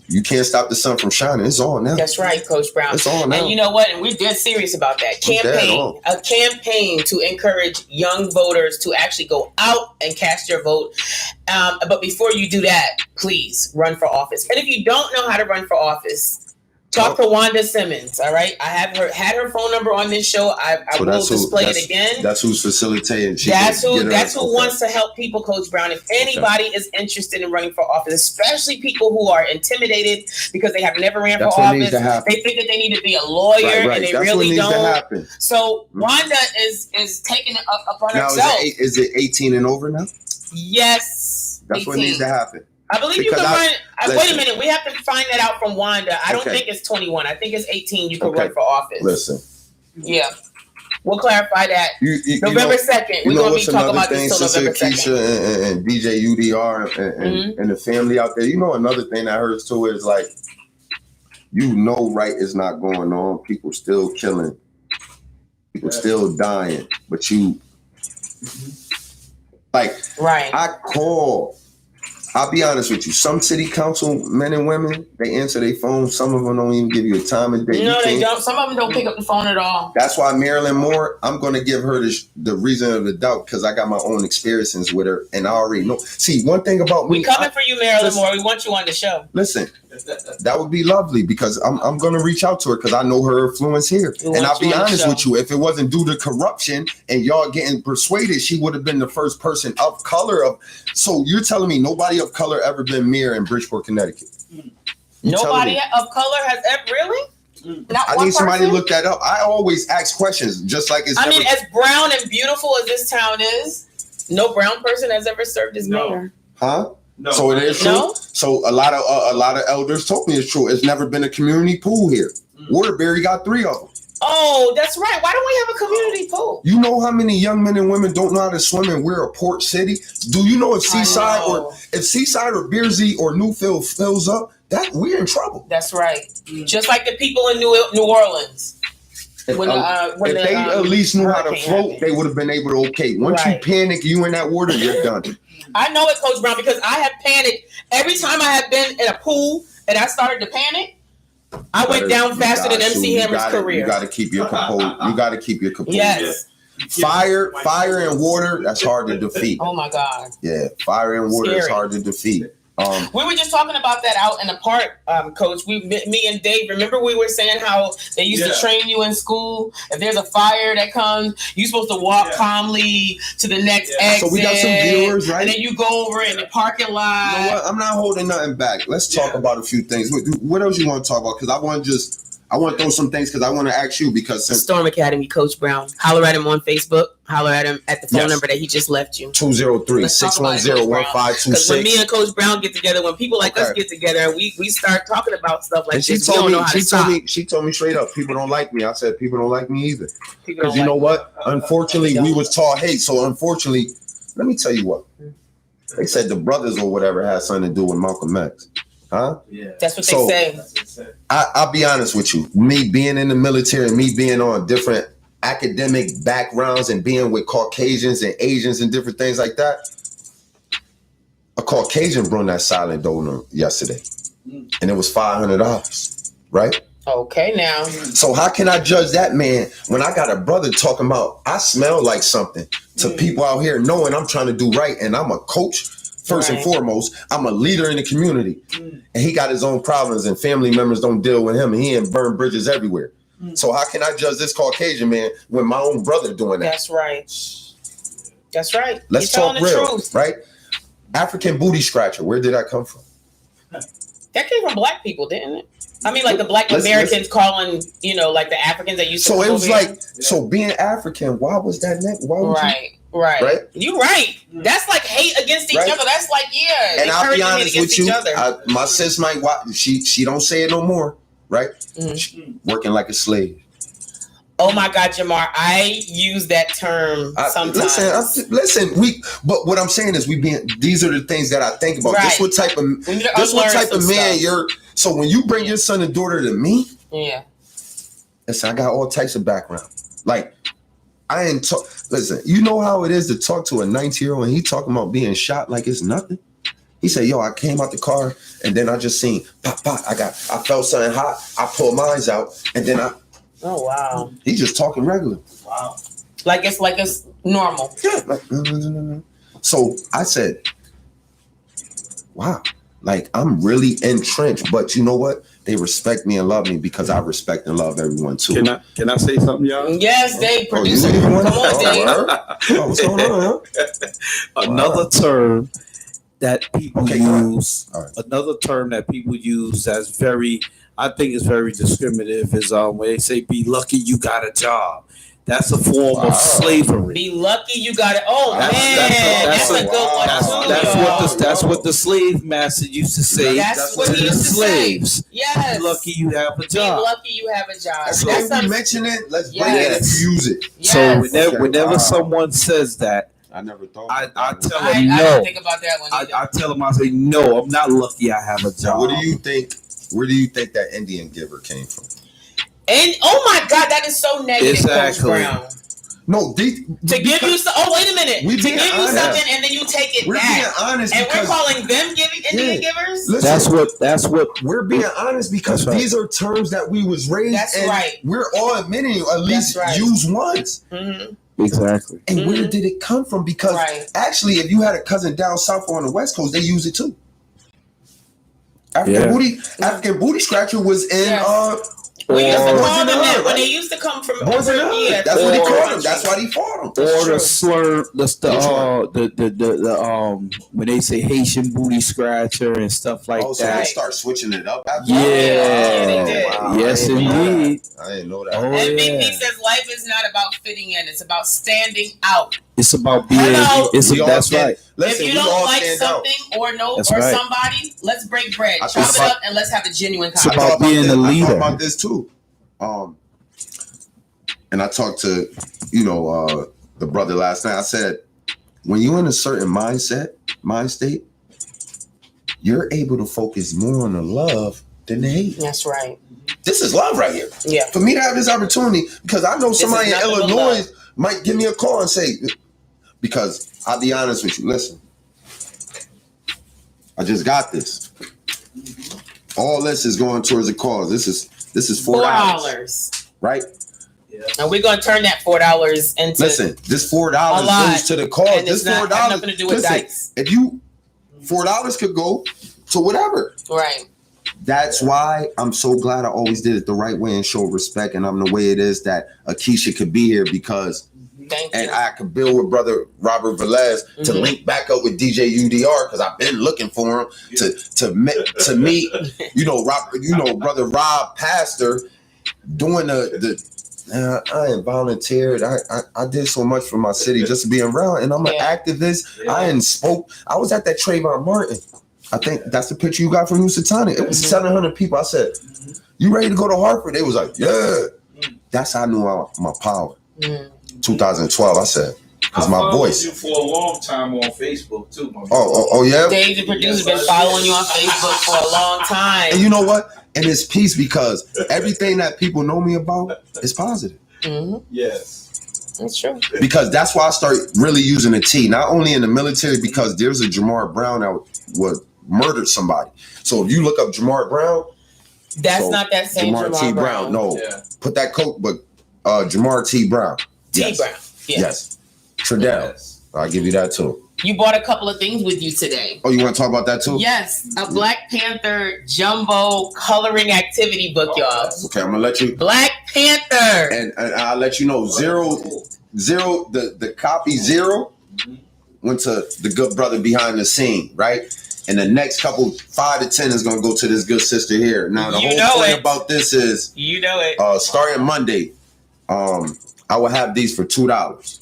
S2: You can't stop the sun from shining. It's on now.
S1: That's right, Coach Brown.
S2: It's on now.
S1: And you know what? And we're dead serious about that. A campaign to encourage young voters to actually go out and cast your vote. But before you do that, please run for office. And if you don't know how to run for office, talk to Wanda Simmons, all right? I had her phone number on this show. I will display it again.
S2: That's who's facilitating.
S1: That's who wants to help people, Coach Brown. If anybody is interested in running for office, especially people who are intimidated because they have never ran for office, they think that they need to be a lawyer and they really don't. So Wanda is taking it upon herself.
S2: Is it 18 and over now?
S1: Yes.
S2: That's 18. What needs to happen.
S1: I believe you can run. Wait a minute. We have to find that out from Wanda. I don't think it's 21. I think it's 18. You can run for office.
S2: Listen.
S1: Yeah. We'll clarify that. November 2nd. We're going to be talking about this till November 2nd.
S2: Akisha and DJ UDR and the family out there. Another thing that hurts too is like, right is not going on. People still killing. People still dying. But
S1: right.
S2: I'll be honest with you. Some city council men and women, they answer their phone. Some of them don't even give you a time of day.
S1: No, they don't. Some of them don't pick up the phone at all.
S2: That's why Marilyn Moore, I'm going to give her the reason of the doubt because I got my own experiences with her and I already know. See, one thing about me.
S1: We coming for you, Marilyn Moore. We want you on the show.
S2: Listen, that would be lovely because I'm going to reach out to her because I know her influence here. And I'll be honest with you, if it wasn't due to corruption and y'all getting persuaded, she would have been the first person of color. So you're telling me nobody of color ever been mayor in Bridgeport, Connecticut?
S1: Nobody of color has ever really?
S2: I need somebody to look that up. I always ask questions, just like it's.
S1: As brown and beautiful as this town is, no brown person has ever served as mayor.
S2: Huh? No. So it is true. No? So a lot of elders told me it's true. It's never been a community pool here. Waterbury got 3 of them.
S1: Oh, that's right. Why don't we have a community pool?
S2: You know how many young men and women don't know how to swim and we're a port city? Do you know if Seaside or Beersy or Newfield fills up, that we're in trouble.
S1: That's right. Just like the people in New Orleans.
S2: If they at least knew how to float, they would have been able to okay. Once you panic, you in that water, you're done.
S1: I know it, Coach Brown, because I have panicked every time I have been in a pool and I started to panic. I went down faster than MC Hammer's career.
S2: You got to keep your composure.
S1: Yes.
S2: Fire and water, that's hard to defeat.
S1: Oh my God.
S2: Yeah, fire and water is hard to defeat.
S1: We were just talking about that out in the park, Coach. Me and Dave, remember we were saying how they used to train you in school. If there's a fire that comes, you're supposed to walk calmly to the next exit.
S2: So we got some viewers, right?
S1: And then you go over in the parking lot.
S2: You know what? I'm not holding nothing back. Let's talk about a few things. What else you want to talk about? Because I want to throw some things because I want to ask you because
S1: S.T.O.R.M Academy, Coach Brown. Holler at him on Facebook. holler at him at the phone number that he just left you.
S2: 203-610-1526.
S1: Because when me and Coach Brown get together, when people like us get together, we start talking about stuff like
S2: she
S1: this.
S2: Told me straight up, people don't like me. I said, people don't like me either. Because you know what? Unfortunately, we was taught hate. So unfortunately, let me tell you what. They said the brothers or whatever had something to do with Malcolm X. Huh?
S1: Yeah. That's what they say.
S2: I'll be honest with you. Me being in the military, me being on different academic backgrounds and being with Caucasians and Asians and different things like that. A Caucasian brought that silent donor yesterday. And it was $500, right?
S1: Okay, now.
S2: So how can I judge that man when I got a brother talking about I smell like something to people out here knowing I'm trying to do right and I'm a coach first and foremost. I'm a leader in the community. And he got his own problems and family members don't deal with him and he ain't burn bridges everywhere. So how can I judge this Caucasian man when my own brother doing that?
S1: That's right. That's right.
S2: Let's talk real, right? African booty scratcher. Where did that come from?
S1: That came from black people, didn't it? I mean, like the black Americans calling, like the Africans that used to.
S2: So it was like, so being African, why was that? Why would
S1: Right. You're right. That's like hate against each other. That's like,
S2: And I'll be honest with you, my sis might watch. She don't say it no more. Right? Working like a slave.
S1: Oh my God, Jamar! I use that term sometimes.
S2: But what I'm saying is, these are the things that I think about. This what type of man you're. So when you bring your son and daughter to me, listen, I got all types of background. Like I ain't talk. Listen, you know how it is to talk to a 19-year-old and he talking about being shot like it's nothing. He said, yo, I came out the car and then I just seen pop, pop. I felt something hot. I pulled mine out and then
S1: oh wow.
S2: He's just talking regular.
S3: Wow.
S1: Like it's normal.
S2: Yeah. Like, no. So I said, wow, like I'm really entrenched, but you know what? They respect me and love me because I respect and love everyone too.
S5: Can I say something, y'all?
S1: Yes, Dave, producer. Come on, Dave.
S2: What's going on?
S5: Another term that people use. Another term that people use that's I think is very discriminative is when they say "be lucky you got a job." That's a form of slavery.
S1: Be lucky you got it. Oh man, that's a good one.
S5: That's what the slave master used to say.
S1: That's what he used to
S5: slaves.
S1: Say. Yes.
S5: Be lucky you have a job.
S1: Be lucky you have a job.
S2: So if we mention it, let's bring it and use it.
S5: Yes. So whenever someone says that,
S2: I never thought.
S5: I tell them
S1: I didn't think about that one.
S5: I tell them, I say no. I'm not lucky. I have a job.
S2: What do you think? Where do you think that Indian giver came from?
S1: And oh my God, that is so negative,
S5: exactly.
S1: Coach Brown.
S2: No,
S1: to give you some. Oh, wait a minute. To give you something and then you take it
S2: back. We're being honest,
S1: and we're calling them Indian givers.
S2: Listen, that's what we're being honest because these are terms that we was raised.
S1: That's
S2: and
S1: right.
S2: We're all admitting at least use once.
S5: Mm-hmm. Exactly.
S2: And where did it come from? Because actually, if you had a cousin down south or on the West Coast, they use it too. African booty scratcher was in
S1: when they used to come from
S2: that's what he called them. That's why he fought them.
S5: Or the slur, when they say Haitian booty scratcher and stuff like that.
S2: So they start switching it up.
S5: Yeah, they did. Wow, yes, indeed.
S2: I didn't know that.
S1: And Big B says life is not about fitting in; it's about standing out.
S5: It's about being. That's right.
S1: Listen, if you don't like something or somebody, let's break bread, chop it up, and let's have a genuine conversation.
S5: It's about being a leader.
S2: I thought about this too. And I talked to, the brother last night. I said, when you're in a certain mind state, you're able to focus more on the love than the hate.
S1: That's right.
S2: This is love right here.
S1: Yeah.
S2: For me to have this opportunity, because I know somebody in Illinois might give me a call and say, because I'll be honest with you, listen, I just got this. All this is going towards the cause. This is $4. Right?
S1: Yeah. And we're gonna turn that $4 into.
S2: Listen, this $4 goes to the cause.
S1: And
S2: this $4
S1: has nothing to do with dice.
S2: If you $4 could go to whatever.
S1: Right.
S2: That's why I'm so glad I always did it the right way and show respect, and I'm the way it is that Akisha could be here because. And I could build with brother Robert Velez to link back up with DJ UDR because I've been looking for him to meet, brother Rob Pastor doing the I ain't volunteered. I did so much for my city just to be around, and I'm an activist. I ain't spoke. I was at that Trayvon Martin. I think that's the picture you got from Housatonic. It was 700 people. I said, "You ready to go to Hartford?" They was like, "Yeah." That's how I knew my power. 2012. I said, "Cause my voice."
S3: You for a long time on Facebook too.
S2: Oh yeah.
S1: Dave, the producer, been following you on Facebook for a long time.
S2: And you know what? And it's peace because everything that people know me about is positive.
S3: Yes,
S1: that's true.
S2: Because that's why I started really using the T, not only in the military, because there's a Jamar Brown that would murdered somebody. So if you look up Jamar Brown,
S1: that's not that same Jamar
S2: T.
S1: Brown.
S2: No, put that coat, but Jamar T. Brown.
S1: T. Brown.
S2: Yes. Tradell. Yes. I'll give you that too.
S1: You bought a couple of things with you today.
S2: Oh, you want to talk about that too?
S1: Yes, a Black Panther jumbo coloring activity book, y'all.
S2: Okay, I'm gonna let you.
S1: Black Panther.
S2: And I'll let you know, zero. The copy 0 went to the good brother behind the scene, right? And the next couple 5 to 10 is gonna go to this good sister here. Now the whole point about this is, starting Monday, I will have these for $2.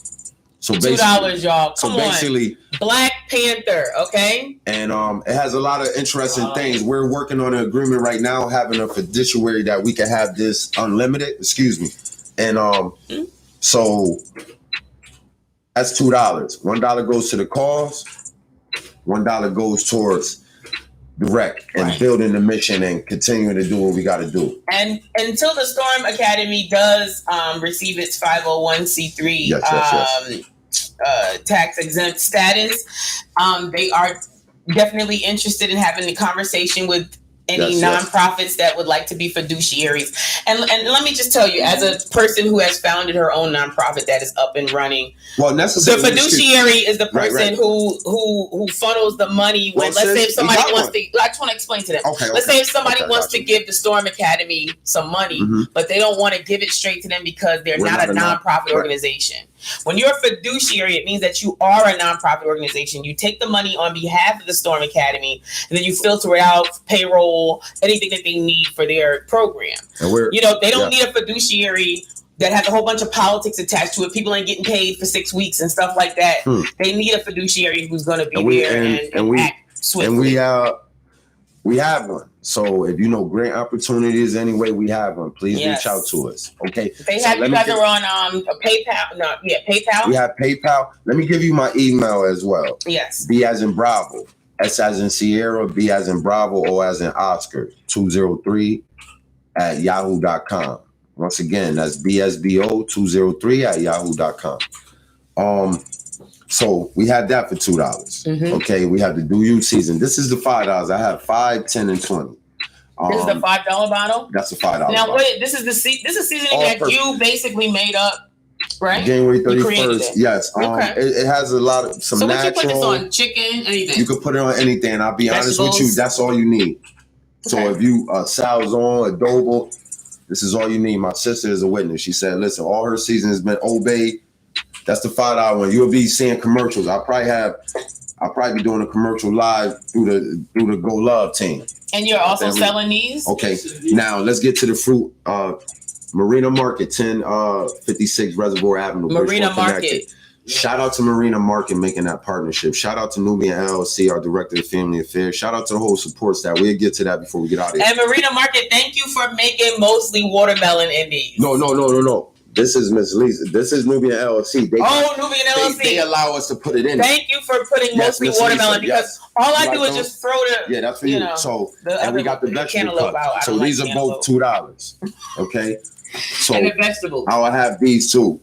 S2: So
S1: $2, y'all. Come on.
S2: Basically,
S1: Black Panther, okay?
S2: And it has a lot of interesting things. We're working on an agreement right now, having a fiduciary that we can have this unlimited. Excuse me. And so that's $2. $1 goes to the cause. $1 goes towards direct and building the mission and continuing to do what we got to do.
S1: And until the S.T.O.R.M Academy does receive its 501c3 tax exempt status, they are definitely interested in having a conversation with any nonprofits that would like to be fiduciaries. And let me just tell you, as a person who has founded her own nonprofit that is up and running, the fiduciary is the person who funnels the money. When let's say if somebody wants to, I just want to explain to them. Let's say if somebody wants to give the S.T.O.R.M Academy some money, but they don't want to give it straight to them because they're not a nonprofit organization. When you're a fiduciary, it means that you are a nonprofit organization. You take the money on behalf of the S.T.O.R.M Academy, and then you filter it out, payroll, anything that they need for their program. And they don't need a fiduciary that has a whole bunch of politics attached to it. People ain't getting paid for 6 weeks and stuff like that. They need a fiduciary who's going to be there and act swiftly.
S2: And we have one. So if you know grant opportunities anyway, we have one. Please reach out to us. Okay.
S1: They have you guys are on PayPal. No, PayPal.
S2: We have PayPal. Let me give you my email as well.
S1: Yes.
S2: B as in Bravo, S as in Sierra, B as in Bravo, O as in Oscar, 203 at yahoo.com. Once again, that's BSBO 203 at yahoo.com. So we had that for $2. Okay, we had the Do You season. This is the $5. I have 5, 10, and 20.
S1: This is the $5 bottle.
S2: That's the $5.
S1: Now wait, this is seasoning that you basically made up, right?
S2: January 31st. Yes. It has a lot of some natural.
S1: So would you put this on chicken? Anything?
S2: You could put it on anything. I'll be honest with you. That's all you need. So if you salzone, adobo, this is all you need. My sister is a witness. She said, "Listen, all her season has been Obey." That's the $5 one. You'll be seeing commercials. I'll probably be doing a commercial live through the Go Love team.
S1: And you're also selling these?
S2: Okay. Now let's get to the fruit. Marina Market, 1056 Reservoir Avenue.
S1: Marina Market.
S2: Shout out to Marina Market making that partnership. Shout out to Nubian LLC, our director of family affairs. Shout out to the whole support staff. We'll get to that before we get out of here.
S1: And Marina Market, thank you for making mostly watermelon in these.
S2: No. This is Miss Lisa. This is Nubian LLC.
S1: Nubian LLC.
S2: They allow us to put it in.
S1: Thank you for putting mostly watermelon because all I do is just throw the.
S2: Yeah, that's for you. So and we got the vegetable cups. So these are both $2. Okay. So
S1: and the vegetables.
S2: I will have these too.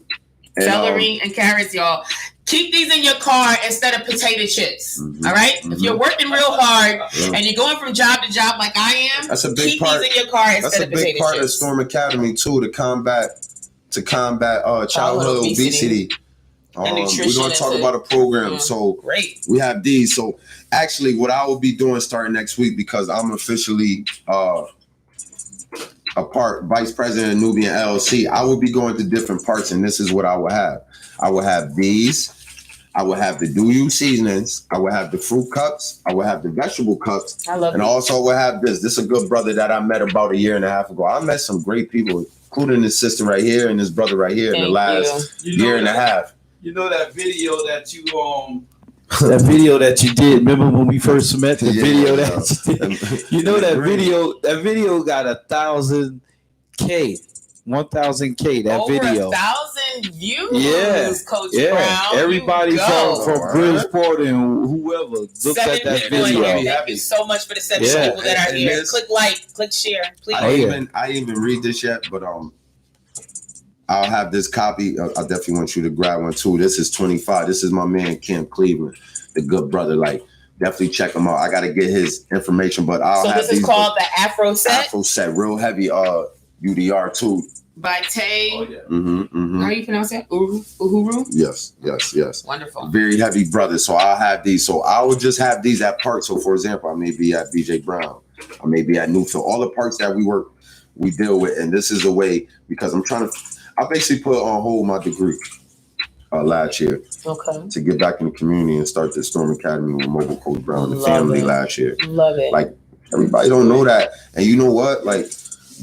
S1: Celery and carrots, y'all. Keep these in your car instead of potato chips. All right? If you're working real hard and you're going from job to job like I am,
S2: that's a big part.
S1: Keep these in your car instead of potato chips. That's a big part of
S2: S.T.O.R.M Academy too to combat childhood obesity. We're going to talk about a program. So
S1: great.
S2: We have these. So actually, what I will be doing starting next week, because I'm officially vice president of Nubian LLC, I will be going to different parts, and this is what I will have. I will have these. I will have the Do You seasonings. I will have the fruit cups. I will have the vegetable cups.
S1: I love it.
S2: And also will have this. This is a good brother that I met about 1.5 years ago. I met some great people including his sister right here and his brother right here in the last year and a half.
S5: You know that video that you that video that you did. Remember when we first met? The video that you did. You know that video. That video got 1,000K. 1,000K. That
S1: over
S5: video.
S1: 1,000 views.
S5: Yeah,
S1: Coach
S5: yeah.
S1: Brown.
S5: Everybody from Bridgeport and whoever looked at that video.
S1: Thank you so much for the 7 people that are here. Click like, click share, please.
S2: I didn't even read this yet, but I'll have this copy. I definitely want you to grab one too. This is 25. This is my man Kim Cleveland, the good brother. Like, definitely check him out. I got to get his information, but I'll have
S1: this is called the Afro Set.
S2: Afro Set, real heavy. UDR too.
S1: By Tay.
S3: Oh, yeah.
S1: How you pronounce that? Uhuru?
S2: Yes.
S1: Wonderful.
S2: Very heavy brother. So I'll have these. So I would just have these at parks. So for example, I may be at BJ Brown. I may be at Newfield. All the parks that we deal with. And this is a way, because I basically put on hold my degree last year. Okay. To get back in the community and start the S.T.O.R.M Academy with Mobile Coach Brown and the family last year.
S1: Love it.
S2: Like, everybody don't know that. And you know what? Like,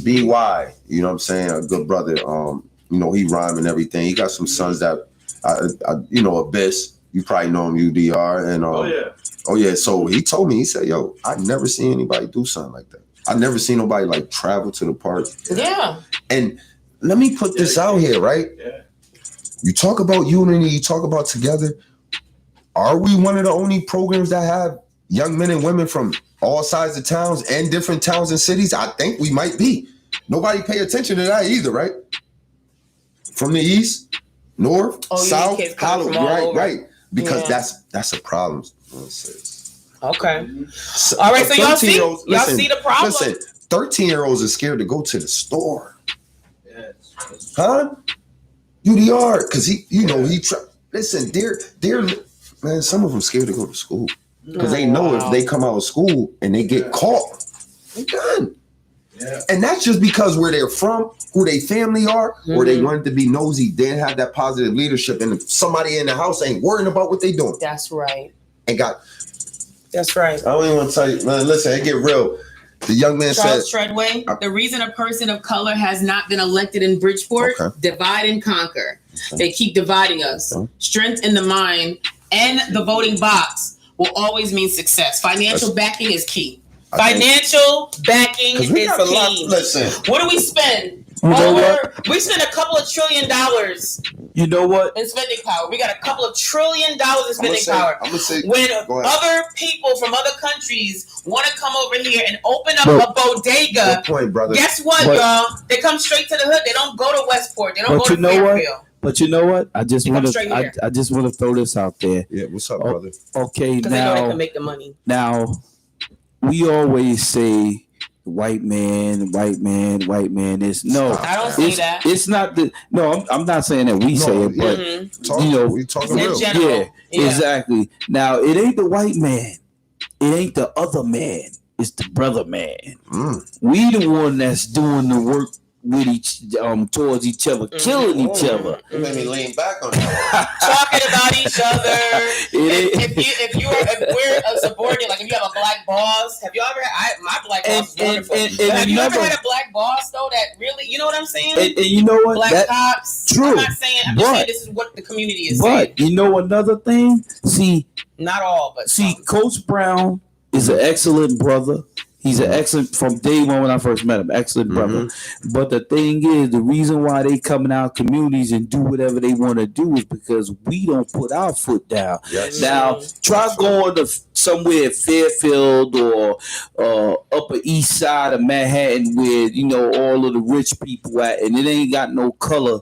S2: BY, you know what I'm saying? A good brother. He rhyme and everything. He got some sons that, Abyss. You probably know him, UDR. And oh yeah. So he told me, he said, "Yo, I never seen anybody do something like that. I never seen nobody like travel to the park."
S1: Yeah.
S2: And let me put this out here, right? Yeah. You talk about unity. You talk about together. Are we one of the only programs that have young men and women from all sides of towns and different towns and cities? I think we might be. Nobody pay attention to that either, right? From the east, north, south, right. Because that's a problem.
S1: Okay. All right, so y'all see the problem.
S2: Listen, 13-year-olds are scared to go to the store. Yes. Huh? UDR, because listen, they're man, some of them scared to go to school. Because they know if they come out of school and they get caught, they're done. Yeah. And that's just because where they're from, who their family are, or they wanted to be nosy, didn't have that positive leadership, and somebody in the house ain't worrying about what they doing.
S1: That's right.
S2: That's right. I don't even want to tell you, man, listen, it get real. The young man
S1: Charles Treadway, the reason a person of color has not been elected in Bridgeport, divide and conquer. Okay. They keep dividing us. Okay. Strength in the mind and the voting box will always mean success. Financial backing is key. Financial backing is key.
S2: Listen.
S1: What do we spend? We spend a couple of $1 trillion.
S5: You know what?
S1: In spending power. We got a couple of $1 trillion in spending power. When other people from other countries want to come over here and open up a bodega,
S2: good point, brother.
S1: Guess what, y'all? They come straight to the hood. They don't go to Westport. They don't go to Fairfield.
S5: But you know what? I just want to throw this out there.
S2: Yeah, what's up, brother?
S5: Okay,
S1: now they know they can make the money.
S5: Now, we always say white man. Is no.
S1: I don't say that.
S5: It's not the. No, I'm not saying that we say it, but
S2: we talking real.
S5: Yeah, exactly. Now, it ain't the white man. It ain't the other man. It's the brother man. We the one that's doing the work with towards each other, killing each other.
S2: You made me lean back on that.
S1: Talking about each other. If we're a subordinate, like if you have a black boss, have you ever had my black boss is wonderful. Have you ever had a black boss though that really, you know what I'm saying?
S5: And you know what?
S1: Black cops.
S5: True.
S1: I'm just saying this is what the community is saying.
S5: But you know another thing? See,
S1: not all, but
S5: Coach Brown is an excellent brother. He's an excellent, from day one when I first met him, excellent brother. But the thing is, the reason why they come in our communities and do whatever they want to do is because we don't put our foot down. Yes. Now, try going to somewhere at Fairfield or Upper East Side of Manhattan where, all of the rich people at, and it ain't got no color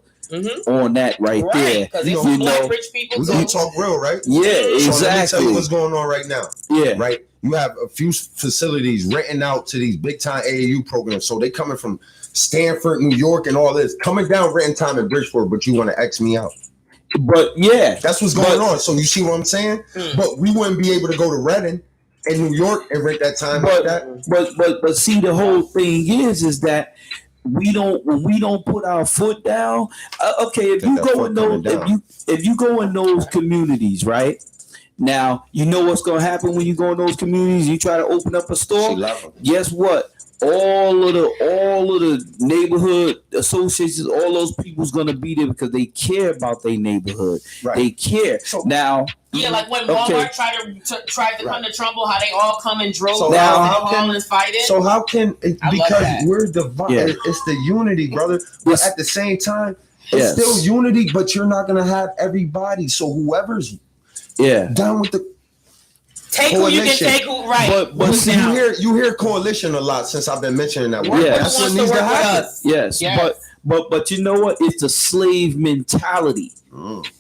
S5: on that right there.
S1: You know, rich people
S2: we're going to talk real, right?
S5: Yeah, exactly.
S2: So let me tell you what's going on right now.
S5: Yeah.
S2: Right? You have a few facilities renting out to these big time AAU programs. So they coming from Stanford, New York, and all this. Coming down renting time in Bridgeport, but you want to X me out.
S5: But yeah.
S2: That's what's going on. So you see what I'm saying? But we wouldn't be able to go to Reading in New York and rent that time like that.
S5: But see, the whole thing is that we don't put our foot down. Okay, if you go in those communities, right? Now, you know what's going to happen when you go in those communities, you try to open up a store? Guess what? All of the neighborhood associations, all those people's gonna be there because they care about their neighborhood. Right. They care. So now,
S1: like when Walmart tried to come to Trumbull, how they all come and drove down and fighting.
S2: So how can because we're divided? It's the unity, brother. But at the same time, it's still unity. But you're not gonna have everybody. So whoever's down with the
S1: take who you can take who
S2: but see, you hear coalition a lot since I've been mentioning that word.
S5: That's what needs to happen. Yes. But you know what? It's the slave mentality.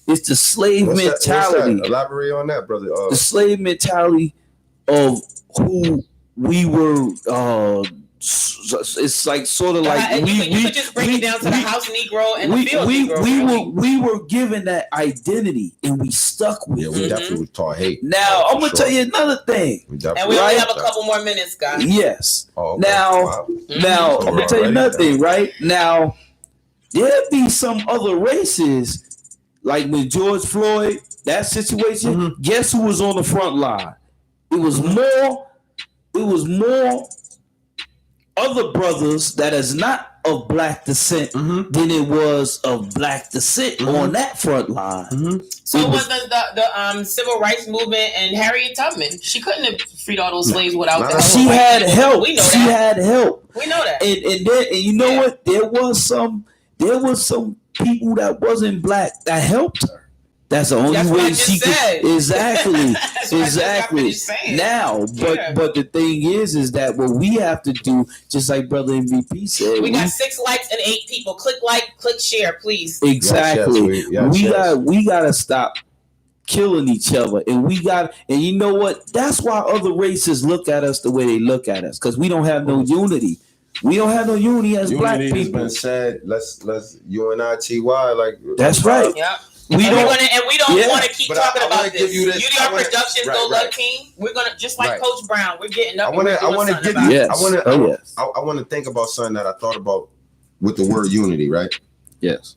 S5: It's the slave mentality.
S2: What's that? Elaborate on that, brother.
S5: The slave mentality of who we were. It's like sort of like
S1: you could just break it down to the house Negro and the field Negro.
S5: We were given that identity and we stuck with it.
S2: We definitely was taught hate.
S5: Now I'm gonna tell you another thing.
S1: And we only have a couple more minutes, guys.
S5: Yes.
S2: Oh,
S5: okay. Now I'm gonna tell you another thing. Right now, there'll be some other races like with George Floyd, that situation. Guess who was on the front line? It was more other brothers that is not of black descent than it was of black descent on that front line.
S1: So was the civil rights movement and Harriet Tubman. She couldn't have freed all those slaves without that.
S5: She had help.
S1: We know
S5: she had help.
S1: We know that.
S5: And you know what? There was some people that wasn't black that helped her. That's the only way she could. Exactly. Now, but the thing is that what we have to do, just like Brother MVP said,
S1: we got 6 likes and 8 people. Click like, click share, please.
S5: Exactly. We gotta stop killing each other, and you know what? That's why other races look at us the way they look at us, because we don't have no unity. We don't have no unity as black people.
S2: Has been said. Let's UNITY like.
S5: That's right.
S1: Yeah. We don't want to keep talking about this. UDR Productions, Go Love Team. We're gonna just like Coach Brown. We're getting up. I want
S2: to think about something that I thought about with the word unity. Right.
S5: Yes.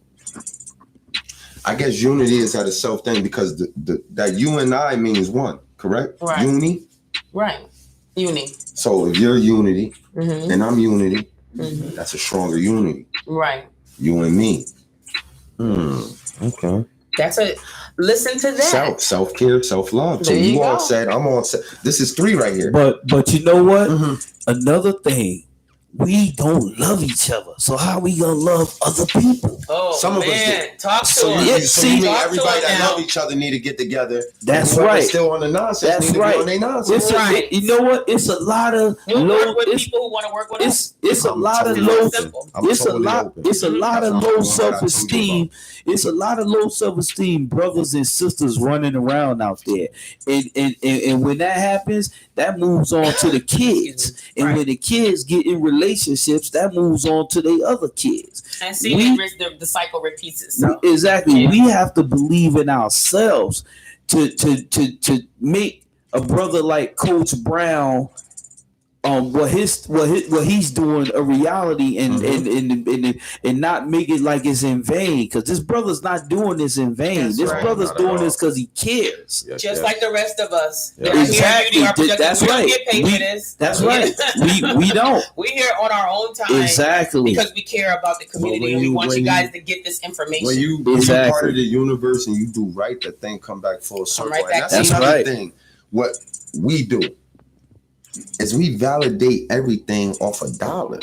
S2: I guess unity is at a self thing because that you and I means one. Correct.
S1: Right.
S2: Uni.
S1: Right. Uni.
S2: So if you're unity and I'm unity, that's a stronger unity.
S1: Right.
S2: You and me. Okay.
S1: Listen to that.
S2: Self-care, self-love. So you all said, I'm all set. This is 3 right here.
S5: But you know what? Another thing, we don't love each other. So how we gonna love other people?
S1: Oh, some of us do. Talk to
S2: so everybody that love each other need to get together.
S5: That's right.
S2: Still on the nonsense. That's right. On their nonsense.
S1: Right.
S5: You know what? It's a lot of
S1: work with people who want to work with us.
S5: It's a lot of low. It's a lot of low self-esteem. It's a lot of low self-esteem brothers and sisters running around out there, and when that happens, that moves on to the kids, and when the kids get in relationships, that moves on to the other kids.
S1: And see, the cycle repeats itself.
S5: Exactly. Yeah. We have to believe in ourselves to make a brother like Coach Brown what he's doing a reality and not make it like it's in vain, because this brother's not doing this in vain. This brother's doing this because he cares.
S1: Just like the rest of us.
S5: Yeah. Exactly. That's right.
S1: Get paid for this.
S5: That's right. We don't.
S1: We're here on our own time.
S5: Exactly.
S1: Because we care about the community and we want you guys to get this information.
S2: When you're part of the universe and you do right, the thing come back full circle.
S1: Right back.
S2: That's another thing. What we do is we validate everything off a dollar.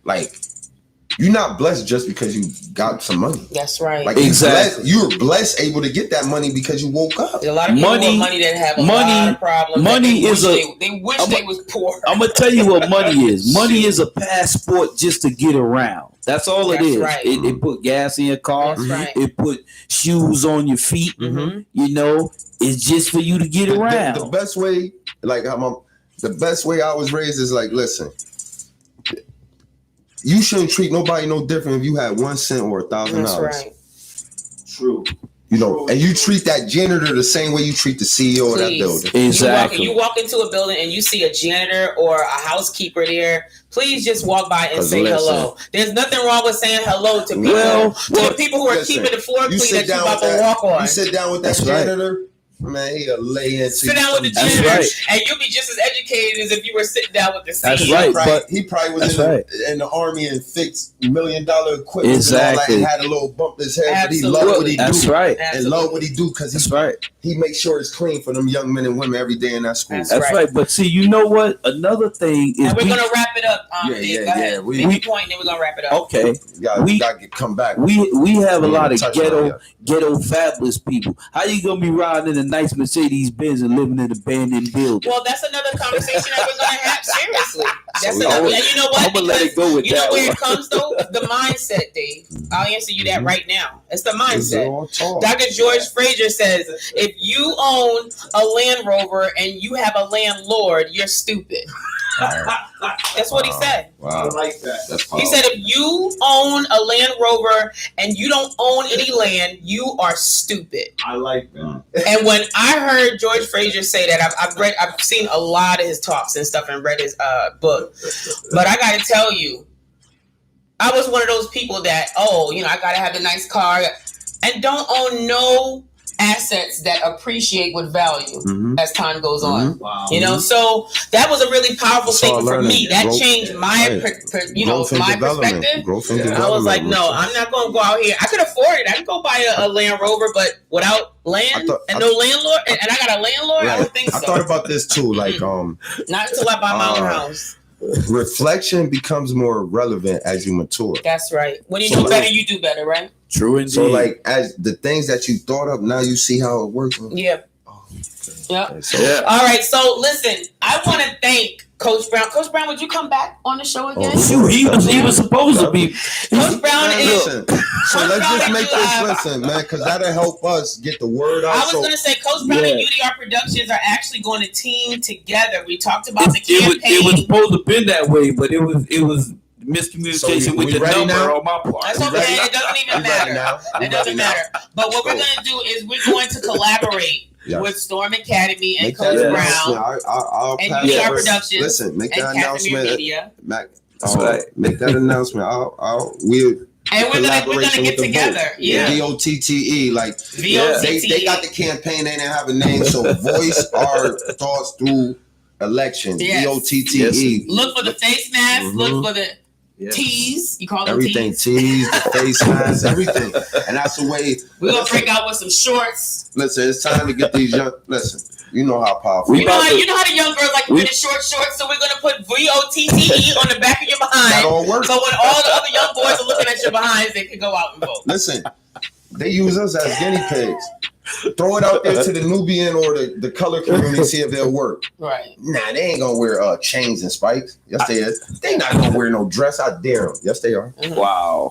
S2: Like, you're not blessed just because you got some money.
S1: That's right.
S2: Like, exactly. You're blessed able to get that money because you woke up.
S1: There's a lot of people with money that have a lot of problems.
S5: Money
S1: they wish they was poor.
S5: I'm gonna tell you what money is. Money is a passport just to get around. That's all it is. Right. It put gas in your car.
S1: Right.
S5: It put shoes on your feet. You know, it's just for you to get around.
S2: The best way, the best way I was raised is like, listen, you shouldn't treat nobody no different if you had 1 cent or $1,000.
S1: That's right.
S3: True.
S2: You know, and you treat that janitor the same way you treat the CEO of that building.
S5: Exactly.
S1: You walk into a building and you see a janitor or a housekeeper there, please just walk by and say hello. There's nothing wrong with saying hello to people. To people who are keeping the floor clean that you're about to walk on.
S2: You sit down with that janitor, Man, he'll lay into
S1: sit down with the gym, and you'll be just as educated as if you were sitting down with the CEO.
S5: That's right.
S2: But he probably was in the army and fixed $1 million equipment and all that, and had a little bump in his head.
S1: Absolutely.
S2: But he loved what he do.
S5: That's right.
S2: And love what he do because he makes sure it's clean for them young men and women every day in that school.
S5: That's right. But see, you know what? Another thing is,
S1: and we're gonna wrap it up. Go ahead. Make a point, and then we're gonna wrap it up.
S5: Okay.
S2: We gotta come back.
S5: We have a lot of ghetto fabulous people. How you gonna be riding in a nice Mercedes Benz and living in an abandoned building?
S1: Well, that's another conversation that we're gonna have. Seriously, that's another. And you know what?
S5: I'm gonna let it go with that.
S1: You know where it comes though? The mindset, Dave. I'll answer you that right now. It's the mindset. Dr. George Fraser says, if you own a Land Rover and you have a landlord, you're stupid. That's what he said.
S3: Wow. I like that.
S1: He said, if you own a Land Rover and you don't own any land, you are stupid.
S3: I like that.
S1: And when I heard George Fraser say that, I've seen a lot of his talks and stuff and read his book. But I got to tell you, I was one of those people that, I got to have a nice car and don't own no assets that appreciate with value as time goes on. Wow. So that was a really powerful thing for me. That changed my my perspective. I was like, no, I'm not going to go out here. I could afford it. I could go buy a Land Rover, but without land no landlord, and I got a landlord, I don't think so.
S2: I thought about this too, like
S1: not until I buy my own house.
S2: Reflection becomes more relevant as you mature.
S1: That's right. When you do better, you do better, right?
S5: True indeed.
S2: So, like, as the things that you thought of, now you see how it works.
S1: Yeah. All right. So, listen, I want to thank Coach Brown. Coach Brown, would you come back on the show again?
S5: He was supposed to be.
S1: Coach Brown is.
S2: So let's just make this man, because that'll help us get the word out.
S1: I was going to say, Coach Brown and UDR Productions are actually going to team together. We talked about the campaign.
S5: It was supposed to be that way, but it was miscommunication with the number
S2: now?
S5: on my part.
S1: That's okay. It doesn't even matter. It doesn't matter. But what we're going to do is we're going to collaborate with S.T.O.R.M Academy and Coach Brown and UDR Productions.
S2: Listen, make that announcement.
S1: Media.
S2: Make that announcement.
S1: And we're gonna get together. Yeah.
S2: VOTTE, like they got the campaign. They didn't have a name, so voice our thoughts through election. VOTTE.
S1: Yes. Look for the face mask. Look for the tees. You call them
S2: everything. Tees, the face mask, everything. And that's the way
S1: we're gonna break out with some shorts.
S2: Listen, it's time to get these young. Listen. You know how powerful.
S1: You know how the young girls like to wear the short shorts, so we're gonna put VOTTE on the back of your behind.
S2: That all works.
S1: So when all the other young boys are looking at your behinds, they can go out and vote.
S2: Listen, they use us as guinea pigs. Throw it out there to the Nubian or the color community, see if they'll work.
S1: Right.
S2: Nah, they ain't gonna wear chains and spikes. Yes, they is. They not gonna wear no dress. I dare them. Yes, they are.
S5: Wow.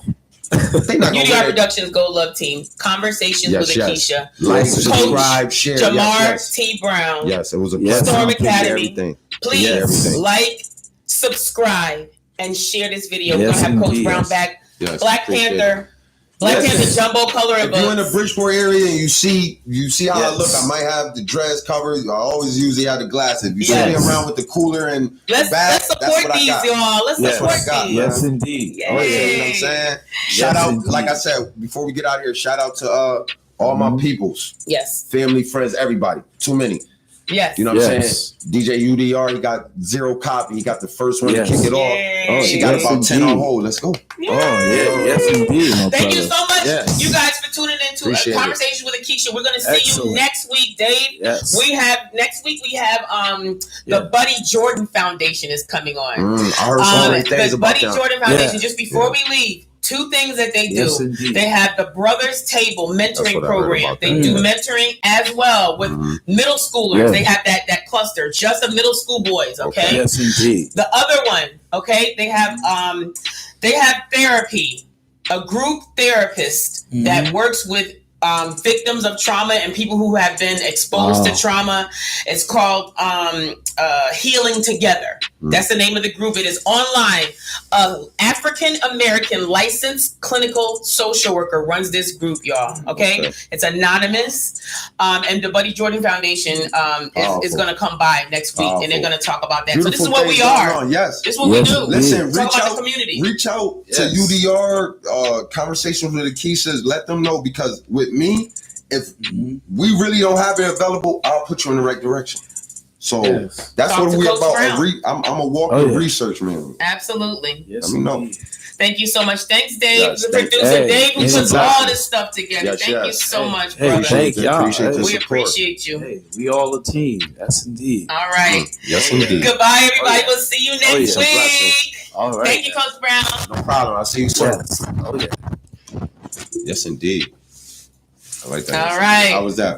S1: UDR Productions Gold Love Team. Conversations with Akisha.
S2: Like, subscribe, share.
S1: Jamar T. Brown.
S2: Yes, it was a pleasure.
S1: S.T.O.R.M Academy. Please like, subscribe, and share this video. We're gonna have Coach Brown back. Yes, Black Panther. Black Panther jumbo color.
S2: If you're in the Bridgeport area and you see how I look, I might have the dress covered. I always usually have the glasses. If you see me around with the cooler and
S1: let's support these, y'all. Let's support these.
S5: Yes, indeed.
S2: You know what I'm saying? Shout out, like I said, before we get out of here, shout out to all my peoples.
S1: Yes.
S2: Family, friends, everybody. Too many.
S1: Yes.
S2: You know what I'm saying? DJ UDR, he got 0 copy. He got the first one to kick it off. She got about 10 on hold. Let's go.
S5: Yes, indeed.
S1: Thank you so much, you guys, for tuning into a conversation with Akisha. We're going to see you next week, Dave.
S5: Yes.
S1: Next week we have the Buddy Jordan Foundation is coming on.
S2: I heard some great things about
S1: Buddy Jordan Foundation. Just before we leave, 2 things that they do. They have the Brothers Table mentoring program. They do mentoring as well with middle schoolers. They have that cluster just of middle school boys. Okay.
S5: Yes, indeed.
S1: The other one, okay, they have therapy, a group therapist that works with victims of trauma and people who have been exposed to trauma. It's called Healing Together. That's the name of the group. It is online. African American licensed clinical social worker runs this group, y'all. Okay? It's anonymous. And the Buddy Jordan Foundation is going to come by next week and they're going to talk about that.
S2: Beautiful.
S1: So this is what we are.
S2: Yes.
S1: This is what we do.
S2: Listen,
S1: reach out, the community.
S2: Reach out to UDR, Conversations with Akisha. Let them know, because with me, if we really don't have it available, I'll put you in the right direction. So that's
S1: Talk
S2: what we
S1: Coach
S2: about.
S1: Brown.
S2: I'm a walking research man.
S1: Absolutely.
S2: Yes, let me know.
S1: Thank you so much. Thanks, Dave,
S2: Yes,
S1: the producer. Dave, who puts all this stuff together.
S2: Yes,
S1: thank you so much,
S5: hey,
S1: brother.
S5: thank y'all.
S1: We appreciate you.
S5: Hey, we all a team. Yes, indeed.
S1: All right.
S2: Yes, indeed.
S1: Goodbye, everybody. We'll see you next week.
S5: All right.
S1: Thank you, Coach Brown.
S2: No problem. I'll see you soon.
S5: Yes. Oh, yeah.
S2: Yes, indeed. I like that.
S1: All right.
S2: How was that?